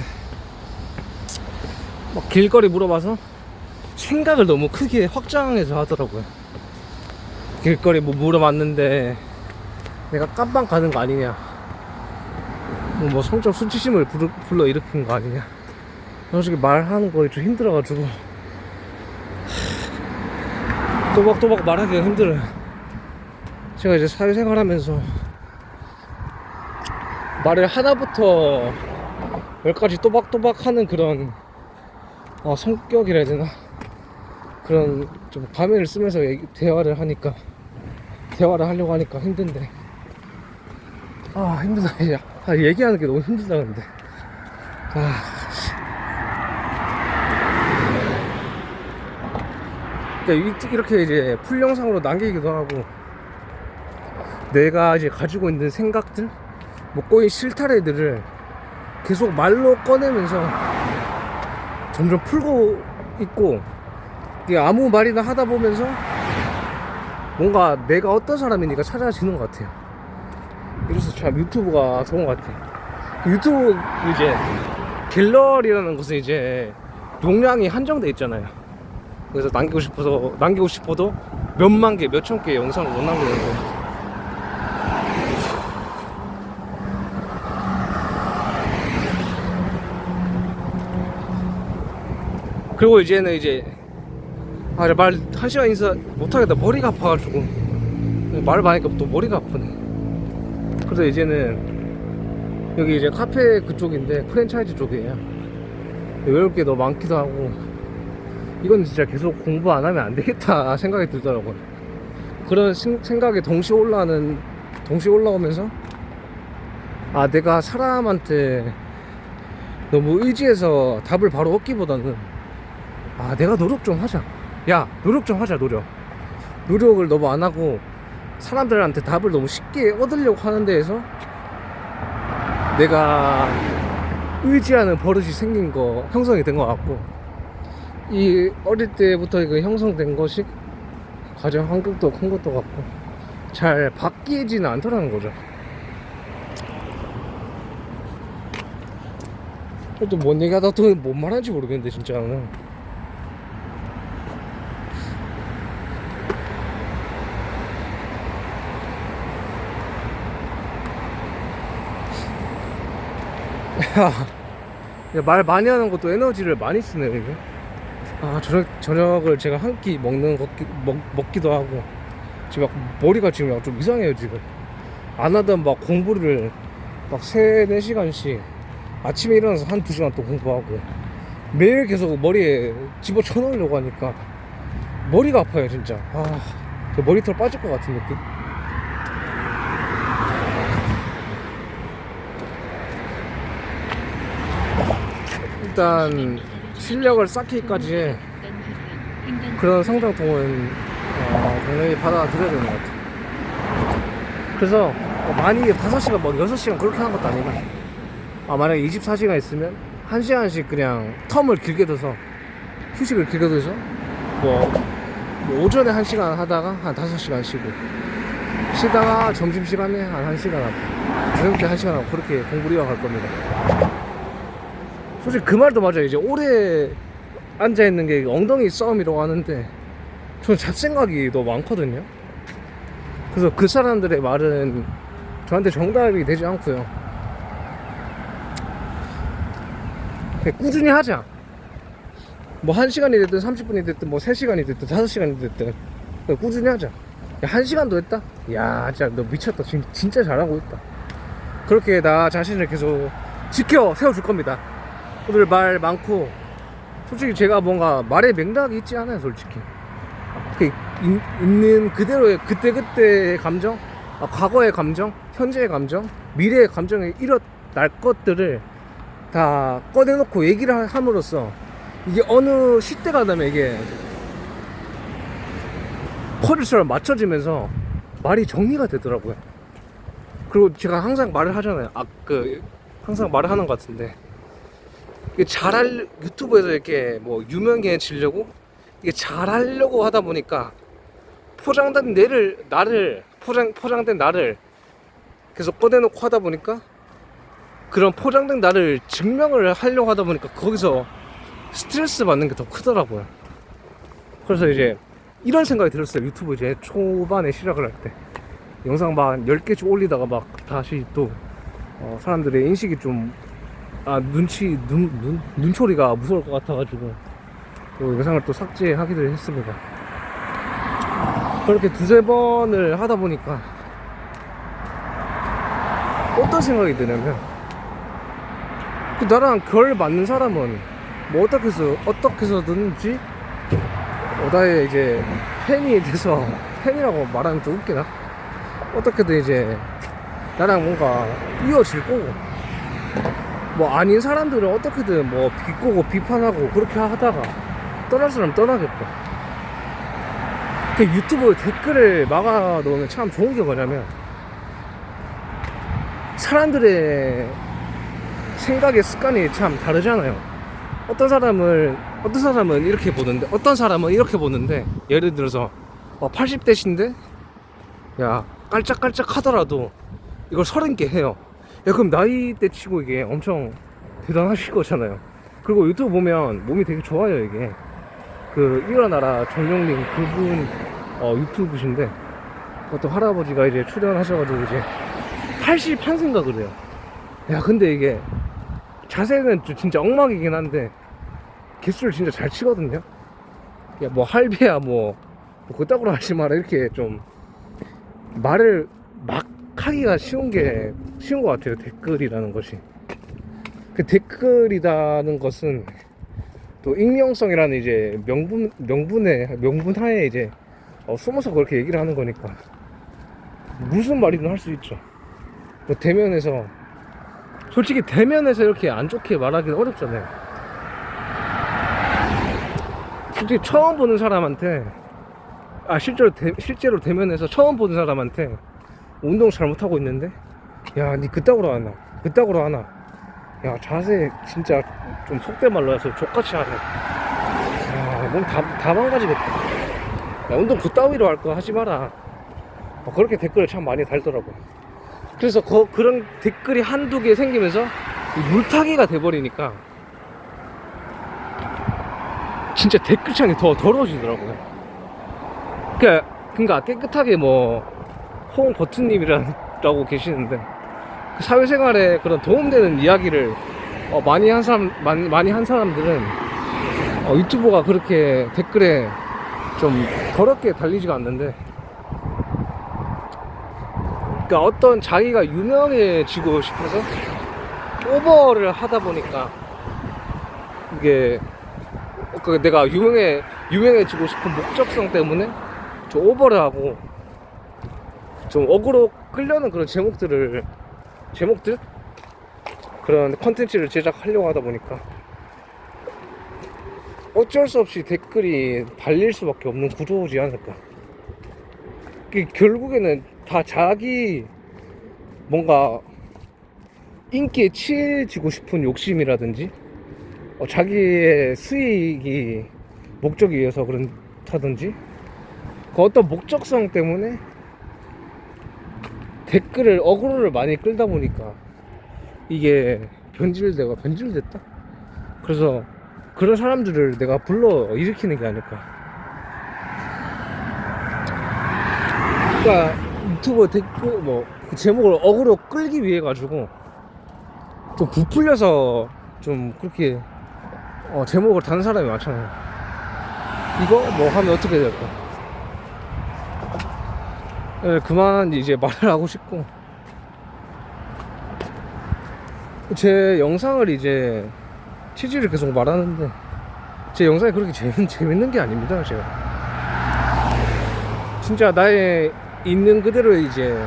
A: 막 길거리 물어봐서 생각을 너무 크게 확장해서 하더라고요. 길거리 뭐 물어봤는데 내가 깜빵 가는 거 아니냐, 뭐 성적 수치심을 불러 일으킨 거 아니냐, 솔직히 말하는 거에 좀 힘들어가지고 또박또박 말하기가 힘들어요. 제가 이제 사회생활 하면서 말을 하나부터 10까지 또박또박 하는 그런 성격이라 해야 되나, 그런 좀 가면을 쓰면서 대화를 하려고 하니까 힘든데 힘들다. 얘기하는 게 너무 힘들다. 근데 그러니까 이렇게 이제 풀 영상으로 남기기도 하고 내가 이제 가지고 있는 생각들, 뭐 꼬인 실타래들을 계속 말로 꺼내면서 점점 풀고 있고, 아무 말이나 하다 보면서 뭔가 내가 어떤 사람이니까 찾아지는 것 같아요. 그래서 참 유튜브가 좋은 것 같아요. 유튜브 이제 갤러리라는 것은 이제 용량이 한정돼 있잖아요. 그래서 남기고 싶어도 몇만 개, 몇천 개의 영상을 못 남기는 거예요. 그리고 이제는 말 1시간 인사 못하겠다. 머리가 아파가지고 말을 많이 하니까 또 머리가 아프네. 그래서 이제는 여기 이제 카페 그쪽인데 프랜차이즈 쪽이에요. 외울 게 너무 많기도 하고 이건 진짜 계속 공부 안 하면 안 되겠다 생각이 들더라고요. 그런 생각이 동시에 올라오면서 내가 사람한테 너무 의지해서 답을 바로 얻기보다는 내가 노력 좀 하자. 노력 좀 하자. 노력을 너무 안 하고 사람들한테 답을 너무 쉽게 얻으려고 하는 데에서 내가 의지하는 버릇이 형성이 된 것 같고, 이 어릴 때부터 이거 형성된 것이 가장 환경도 큰 것도 같고 잘 바뀌지는 않더라는 거죠. 또 뭔 얘기하다 또 뭔 말하는지 모르겠는데 진짜 나는. 말 많이 하는 것도 에너지를 많이 쓰네요 이게. 저녁을 제가 한 끼 먹기도 하고 지금 머리가 지금 좀 이상해요. 지금 안 하던 공부를 3-4시간씩 아침에 일어나서 1-2시간 또 공부하고 매일 계속 머리에 집어쳐 넣으려고 하니까 머리가 아파요 진짜. 저 머리털 빠질 것 같은 느낌. 일단 실력을 쌓기까지의 그런 성장통은 당연히 받아들여야 되는 것 같아요. 그래서 많이 5시간 6시간 그렇게 하는 것도 아니고 만약에 24시간 있으면 1시간씩 그냥 텀을 길게 둬서 휴식을 길게 둬서 뭐 오전에 1시간 하다가 한 5시간 쉬다가 점심시간에 한 1시간 하고 저녁 때 1시간 하고 그렇게 공부를 이어갈 겁니다. 솔직히 그 말도 맞아요. 이제 오래 앉아있는 게 엉덩이 싸움이라고 하는데 저는 잡생각이 너무 많거든요. 그래서 그 사람들의 말은 저한테 정답이 되지 않고요. 꾸준히 하자. 뭐 1시간이 됐든 30분이 됐든 뭐 3시간이 됐든 5시간이 됐든 꾸준히 하자. 1시간도 했다? 야 진짜 너 미쳤다. 진짜 잘하고 있다. 그렇게 나 자신을 계속 세워줄 겁니다. 오늘 말 많고 솔직히 제가 뭔가 말에 맥락이 있지 않아요. 솔직히 있는 그대로의 그때그때의 감정, 과거의 감정, 현재의 감정, 미래의 감정에 일어날 것들을 다 꺼내놓고 얘기를 함으로써 이게 어느 시대가 되면 이게 퍼즐처럼 맞춰지면서 말이 정리가 되더라고요. 그리고 제가 항상 말을 하잖아요. 항상 말을 하는 것 같은데, 이게 유튜브에서 이렇게 뭐 유명해지려고 이게 잘하려고 하다 보니까 포장된 나를 계속 꺼내놓고 하다 보니까, 그런 포장된 나를 증명을 하려고 하다 보니까 거기서 스트레스 받는 게 더 크더라고요. 그래서 이제 이런 생각이 들었어요. 유튜브 이제 초반에 시작을 할 때 영상 막 10개씩 올리다가 막 다시 또 사람들의 인식이 좀 눈초리가 무서울 것 같아가지고 또 영상을 또 삭제하기도 했습니다. 그렇게 두세 번을 하다 보니까 어떤 생각이 드냐면, 나랑 결 맞는 사람은 뭐 어떻게 해서든지 나의 이제 팬이 돼서, 팬이라고 말하면 좀 웃기나? 어떻게든 이제 나랑 뭔가 이어질 거고, 뭐 아닌 사람들은 어떻게든 뭐 비꼬고 비판하고 그렇게 하다가 떠날 사람 떠나겠고. 그 유튜브 댓글을 막아 놓으면 참 좋은 게 뭐냐면, 사람들의 생각의 습관이 참 다르잖아요. 어떤 사람은 이렇게 보는데, 어떤 사람은 이렇게 보는데, 예를 들어서 80대신데 야 깔짝깔짝 하더라도 이걸 30개 해요. 야, 그럼 나이대 치고 이게 엄청 대단하실 거잖아요. 그리고 유튜브 보면 몸이 되게 좋아요. 이게 일어나라 정영민 그분 유튜브신데, 어떤 할아버지가 이제 출연하셔가지고 이제 81세인가 그래요. 야, 근데 이게 자세는 진짜 엉망이긴 한데 개수를 진짜 잘 치거든요. 야, 뭐 할배야 뭐 그따구로 하지 마라, 이렇게 좀 말을 막 하기가 쉬운 것 같아요. 댓글이라는 것이. 그 댓글이라는 것은 또 익명성이라는 이제 명분하에 이제 숨어서 그렇게 얘기를 하는 거니까 무슨 말이든 할 수 있죠. 뭐 솔직히 대면에서 이렇게 안 좋게 말하기는 어렵잖아요. 솔직히 처음 보는 사람한테, 실제로 대면에서 처음 보는 사람한테 운동 잘못하고 있는데, 야, 니 그따구로 하나, 야, 자세 진짜 좀 속된 말로 해서 족같이 하네, 야, 몸 다 망가지겠다, 야, 운동 그따위로 할 거 하지 마라. 그렇게 댓글을 참 많이 달더라고요. 그래서 그런 댓글이 한두 개 생기면서 물타기가 돼버리니까 진짜 댓글창이 더 더러워지더라고요. 그러니까 깨끗하게 뭐 홍버튼님이라고 계시는데, 그 사회생활에 그런 도움되는 이야기를 많이 한 사람들은 유튜브가 그렇게 댓글에 좀 더럽게 달리지가 않는데, 그러니까 어떤 자기가 유명해지고 싶어서 오버를 하다 보니까 이게 내가 유명해지고 싶은 목적성 때문에 좀 오버를 하고 좀 어그로 끌려는 그런 제목들 그런 컨텐츠를 제작하려고 하다 보니까 어쩔 수 없이 댓글이 달릴 수밖에 없는 구조지 않을까. 결국에는 다 자기 뭔가 인기에 치해지고 싶은 욕심이라든지 자기의 수익이 목적이어서 그렇다든지, 그 어떤 목적성 때문에 어그로를 많이 끌다 보니까 이게 변질됐다. 그래서 그런 사람들을 내가 불러 일으키는 게 아닐까. 그러니까 유튜브 댓글 그 제목을 어그로 끌기 위해 가지고 좀 부풀려서 좀 그렇게 제목을 다는 사람이 많잖아요. 이거 뭐 하면 어떻게 될까? 그만 이제 말을 하고 싶고, 제 영상을 이제 취지를 계속 말하는데 제 영상이 그렇게 재밌는 게 아닙니다. 제가 진짜 나의 있는 그대로 이제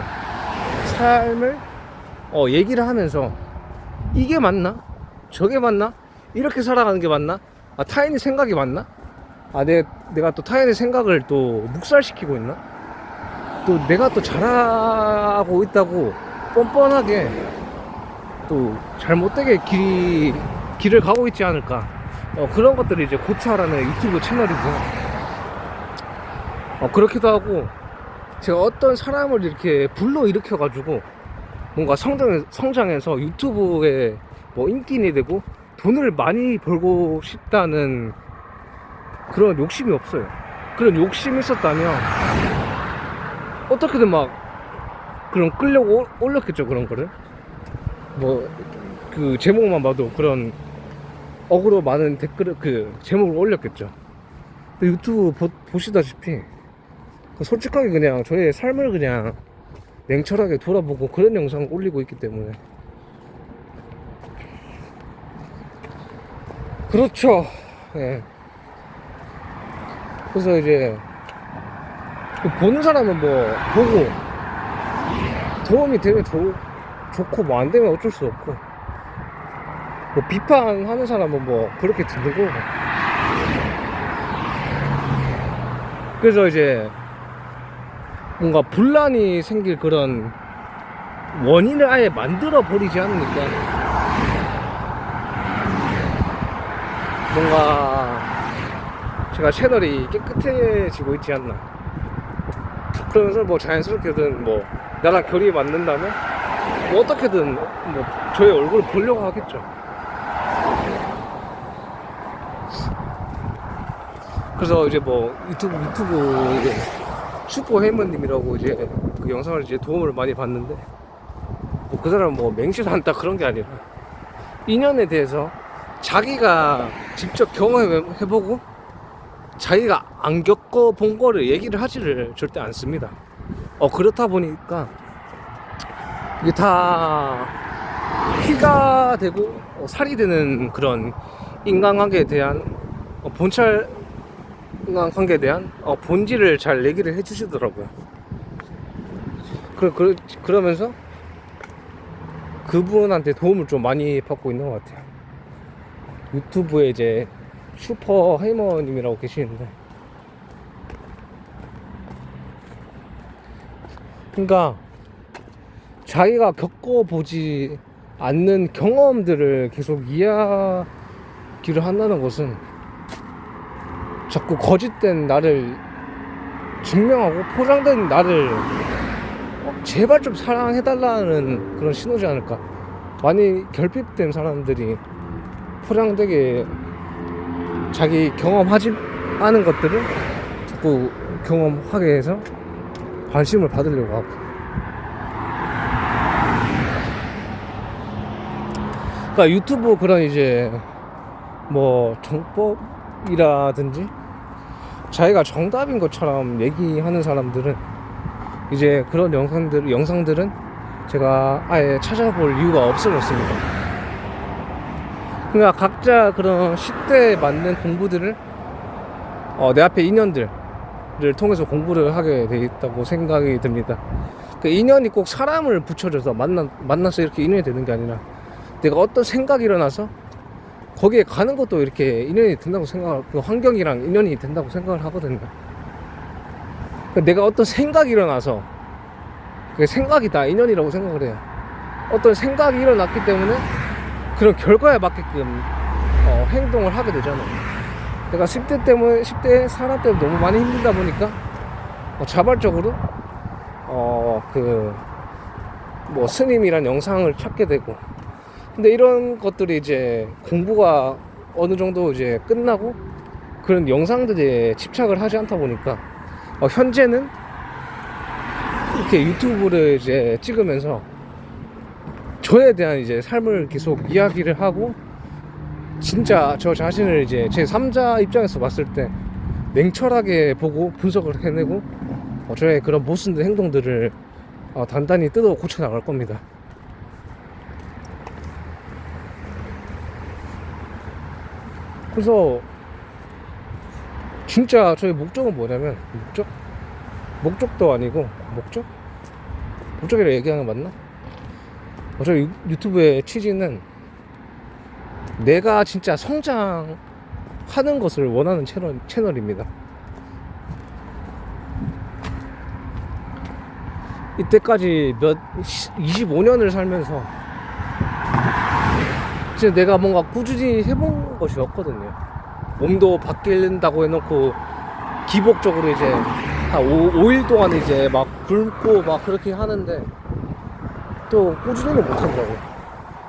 A: 삶을 얘기를 하면서 이게 맞나? 저게 맞나? 이렇게 살아가는 게 맞나? 아, 타인의 생각이 맞나? 아, 내가 또 타인의 생각을 또 묵살시키고 있나? 또 내가 또 잘하고 있다고 뻔뻔하게 또 잘못되게 길을 가고 있지 않을까? 그런 것들을 이제 고쳐하라는 유튜브 채널이고요. 그렇기도 하고, 제가 어떤 사람을 이렇게 불러일으켜가지고 뭔가 성장해서 유튜브에 뭐 인기인이 되고 돈을 많이 벌고 싶다는 그런 욕심이 없어요. 그런 욕심이 있었다면 어떻게든 막 그런 끌려고 올렸겠죠. 그런 거를 뭐 그 제목만 봐도 그런 어그로 많은 댓글을 그 제목을 올렸겠죠. 근데 유튜브 보시다시피 솔직하게 그냥 저의 삶을 그냥 냉철하게 돌아보고 그런 영상을 올리고 있기 때문에 그렇죠. 예. 그래서 이제 보는 사람은 뭐 보고 도움이 되면 좋고 뭐 안 되면 어쩔 수 없고, 뭐 비판하는 사람은 뭐 그렇게 듣는 거고. 그래서 이제 뭔가 분란이 생길 그런 원인을 아예 만들어 버리지 않으니까 뭔가 제가 채널이 깨끗해지고 있지 않나. 그러면서 뭐 자연스럽게든 뭐 나랑 결이 맞는다면 뭐 어떻게든 뭐 저의 얼굴을 보려고 하겠죠. 그래서 이제 뭐 유튜브 이제 슈퍼해머님이라고 이제 그 영상을 이제 도움을 많이 받는데, 뭐 그 사람은 뭐 맹시도 한다 그런 게 아니라 인연에 대해서 자기가 직접 경험해보고 자기가 안 겪어본 거를 얘기를 하지를 절대 않습니다. 그렇다 보니까 이게 다 피가 되고 살이 되는 그런 인간관계에 대한 본찰 인간관계에 대한 본질을 잘 얘기를 해주시더라고요. 그러면서 그분한테 도움을 좀 많이 받고 있는 것 같아요. 유튜브에 이제 슈퍼 해머님이라고 계시는데, 그러니까 자기가 겪어보지 않는 경험들을 계속 이야기를 한다는 것은 자꾸 거짓된 나를 증명하고 포장된 나를 제발 좀 사랑해달라는 그런 신호지 않을까. 많이 결핍된 사람들이 포장되게 자기 경험하지 않은 것들을 자꾸 경험하게 해서 관심을 받으려고 하고, 그러니까 유튜브 그런 이제 뭐 정법이라든지 자기가 정답인 것처럼 얘기하는 사람들은 이제 그런 영상들은 제가 아예 찾아볼 이유가 없어졌습니다. 그러니까 각자 그런 시대에 맞는 공부들을 내 앞에 인연들을 통해서 공부를 하게 돼 있다고 생각이 듭니다. 그 인연이 꼭 사람을 붙여줘서 만나서 이렇게 인연이 되는 게 아니라 내가 어떤 생각이 일어나서 거기에 가는 것도 이렇게 인연이 된다고 그 환경이랑 인연이 된다고 생각을 하거든요. 내가 어떤 생각이 일어나서 그게 생각이 다 인연이라고 생각을 해요. 어떤 생각이 일어났기 때문에 그런 결과에 맞게끔 행동을 하게 되잖아요. 내가 10대 사람 때문에 너무 많이 힘들다 보니까 자발적으로 뭐 스님이란 영상을 찾게 되고, 근데 이런 것들이 이제 공부가 어느 정도 이제 끝나고 그런 영상들에 집착을 하지 않다 보니까 현재는 이렇게 유튜브를 이제 찍으면서 저에 대한 이제 삶을 계속 이야기를 하고, 진짜 저 자신을 이제 제 3자 입장에서 봤을 때 냉철하게 보고 분석을 해내고 저의 그런 모습들 행동들을 단단히 뜯어 고쳐 나갈 겁니다. 그래서 진짜 저의 목적은 뭐냐면 목적도 아니고 목적? 그쪽이라 얘기하는 거 맞나? 어차피 유튜브의 취지는 내가 진짜 성장하는 것을 원하는 채널입니다. 이때까지 25년을 살면서 진짜 내가 뭔가 꾸준히 해본 것이 없거든요. 몸도 바뀐다고 해놓고 기복적으로 이제 한 5일 동안 이제 막 굶고 막 그렇게 하는데 또 꾸준히는 못하더라고요.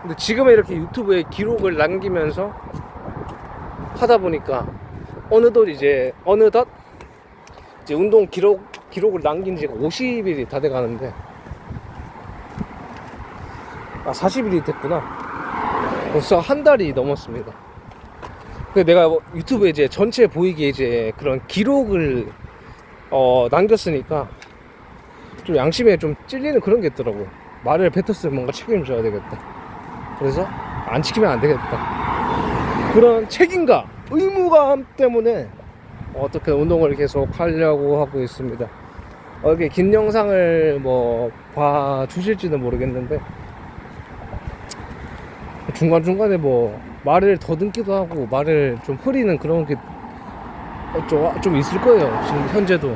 A: 근데 지금은 이렇게 유튜브에 기록을 남기면서 하다 보니까 어느덧 이제 운동 기록을 남긴 지가 50일이 다 돼 가는데 40일이 됐구나. 벌써 한 달이 넘었습니다. 근데 내가 유튜브에 이제 전체 보이게 이제 그런 기록을 남겼으니까 좀 양심에 좀 찔리는 그런 게 있더라고요. 말을 뱉었으면 뭔가 책임져야 되겠다. 그래서 안 지키면 안 되겠다. 그런 책임감, 의무감 때문에 어떻게 운동을 계속 하려고 하고 있습니다. 이렇게 긴 영상을 뭐 봐주실지는 모르겠는데 중간중간에 뭐 말을 더듬기도 하고 말을 좀 흐리는 그런 게 좀 있을 거예요. 지금 현재도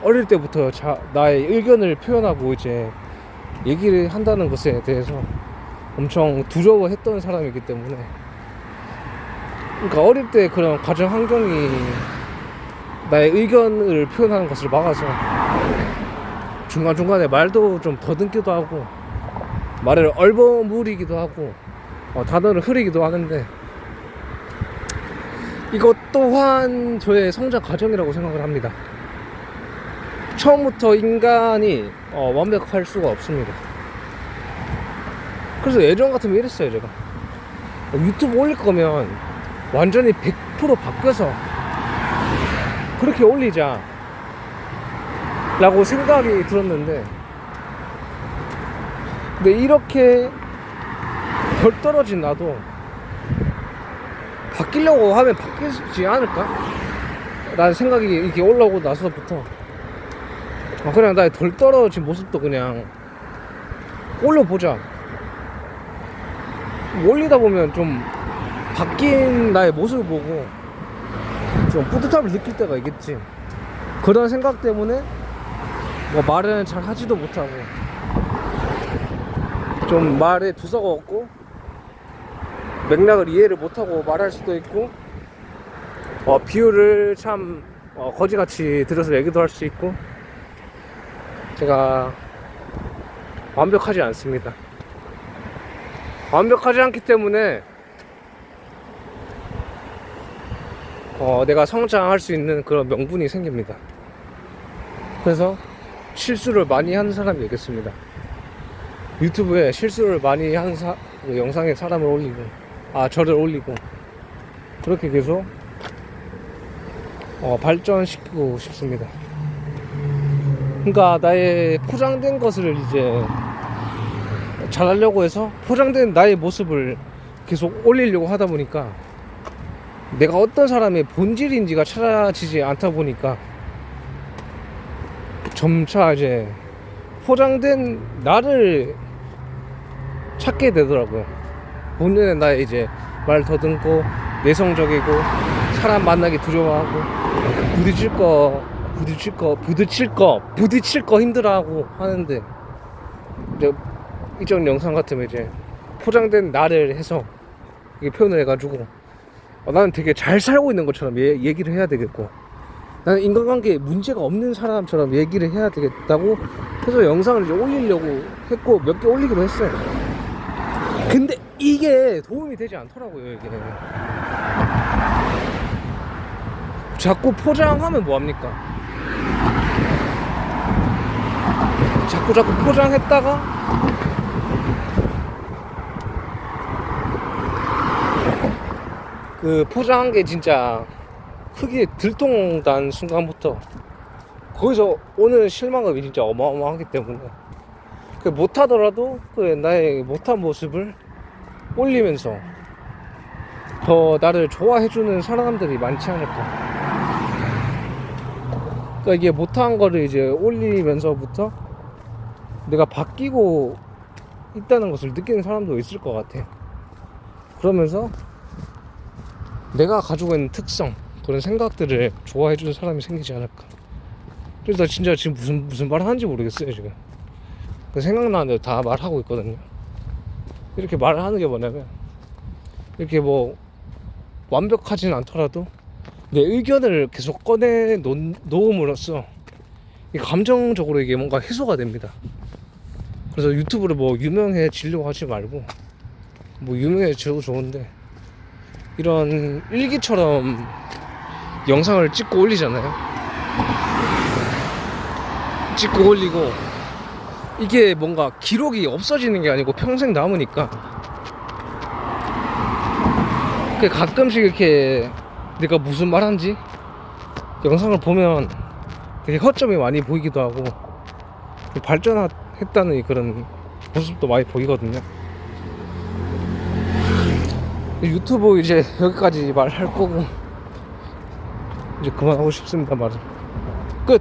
A: 어릴 때부터 나의 의견을 표현하고 이제 얘기를 한다는 것에 대해서 엄청 두려워했던 사람이기 때문에, 그러니까 어릴 때 그런 가정 환경이 나의 의견을 표현하는 것을 막아서 중간중간에 말도 좀 더듬기도 하고 말을 얼버무리기도 하고 단어를 흐리기도 하는데, 이것 또한 저의 성장 과정이라고 생각을 합니다. 처음부터 인간이 완벽할 수가 없습니다. 그래서 예전 같으면 이랬어요. 제가 유튜브 올릴 거면 완전히 100% 바뀌어서 그렇게 올리자 라고 생각이 들었는데, 근데 이렇게 덜 떨어진 나도 바뀌려고 하면 바뀌지 않을까? 라는 생각이 이렇게 올라오고 나서부터 그냥 나의 덜 떨어진 모습도 그냥 올려보자. 올리다 보면 좀 바뀐 나의 모습을 보고 좀 뿌듯함을 느낄 때가 있겠지. 그런 생각 때문에 뭐 말은 잘 하지도 못하고 좀 말에 두서가 없고 맥락을 이해를 못하고 말할 수도 있고 비유를 참 거지같이 들어서 얘기도 할 수 있고, 제가 완벽하지 않습니다. 완벽하지 않기 때문에 내가 성장할 수 있는 그런 명분이 생깁니다. 그래서 실수를 많이 하는 사람이 되겠습니다. 유튜브에 실수를 많이 하는 그 영상에 사람을 올리고 저를 올리고 그렇게 계속 발전시키고 싶습니다. 그러니까 나의 포장된 것을 이제 잘하려고 해서 포장된 나의 모습을 계속 올리려고 하다 보니까 내가 어떤 사람의 본질인지가 찾아지지 않다 보니까 점차 이제 포장된 나를 찾게 되더라고요. 본연의 나의 이제 말 더듬고 내성적이고 사람 만나기 두려워하고 부딪힐 거 힘들어하고 하는데, 이제 이전 영상 같으면 이제 포장된 나를 해서 이게 표현을 해가지고 나는 되게 잘 살고 있는 것처럼 얘기를 해야 되겠고, 나는 인간관계에 문제가 없는 사람처럼 얘기를 해야 되겠다고 해서 영상을 이제 올리려고 했고 몇 개 올리기로 했어요. 근데 이게 도움이 되지 않더라고요. 이게 자꾸 포장하면 뭐합니까? 자꾸 포장했다가 그 포장한 게 진짜 흙이 들통난 순간부터 거기서 오는 실망감이 진짜 어마어마하기 때문에 못하더라도 나의 못한 모습을 올리면서 더 나를 좋아해주는 사람들이 많지 않을까. 그러니까 이게 못한 거를 이제 올리면서부터 내가 바뀌고 있다는 것을 느끼는 사람도 있을 것 같아. 그러면서 내가 가지고 있는 특성, 그런 생각들을 좋아해 주는 사람이 생기지 않을까. 그래서 나 진짜 지금 무슨 말 하는지 모르겠어요 지금. 그 생각나는 대로 다 말하고 있거든요. 이렇게 말을 하는 게 뭐냐면, 이렇게 뭐 완벽하진 않더라도 내 의견을 계속 꺼내 놓음으로써 감정적으로 이게 뭔가 해소가 됩니다. 그래서 유튜브를 뭐 유명해지려고 하지 말고, 뭐 유명해져도 좋은데 이런 일기처럼 영상을 찍고 올리잖아요. 찍고 올리고 이게 뭔가 기록이 없어지는 게 아니고 평생 남으니까, 가끔씩 이렇게 내가 무슨 말한지 영상을 보면 되게 허점이 많이 보이기도 하고 발전했다는 그런 모습도 많이 보이거든요. 유튜브 이제 여기까지 말할 거고 이제 그만하고 싶습니다. 말은 끝.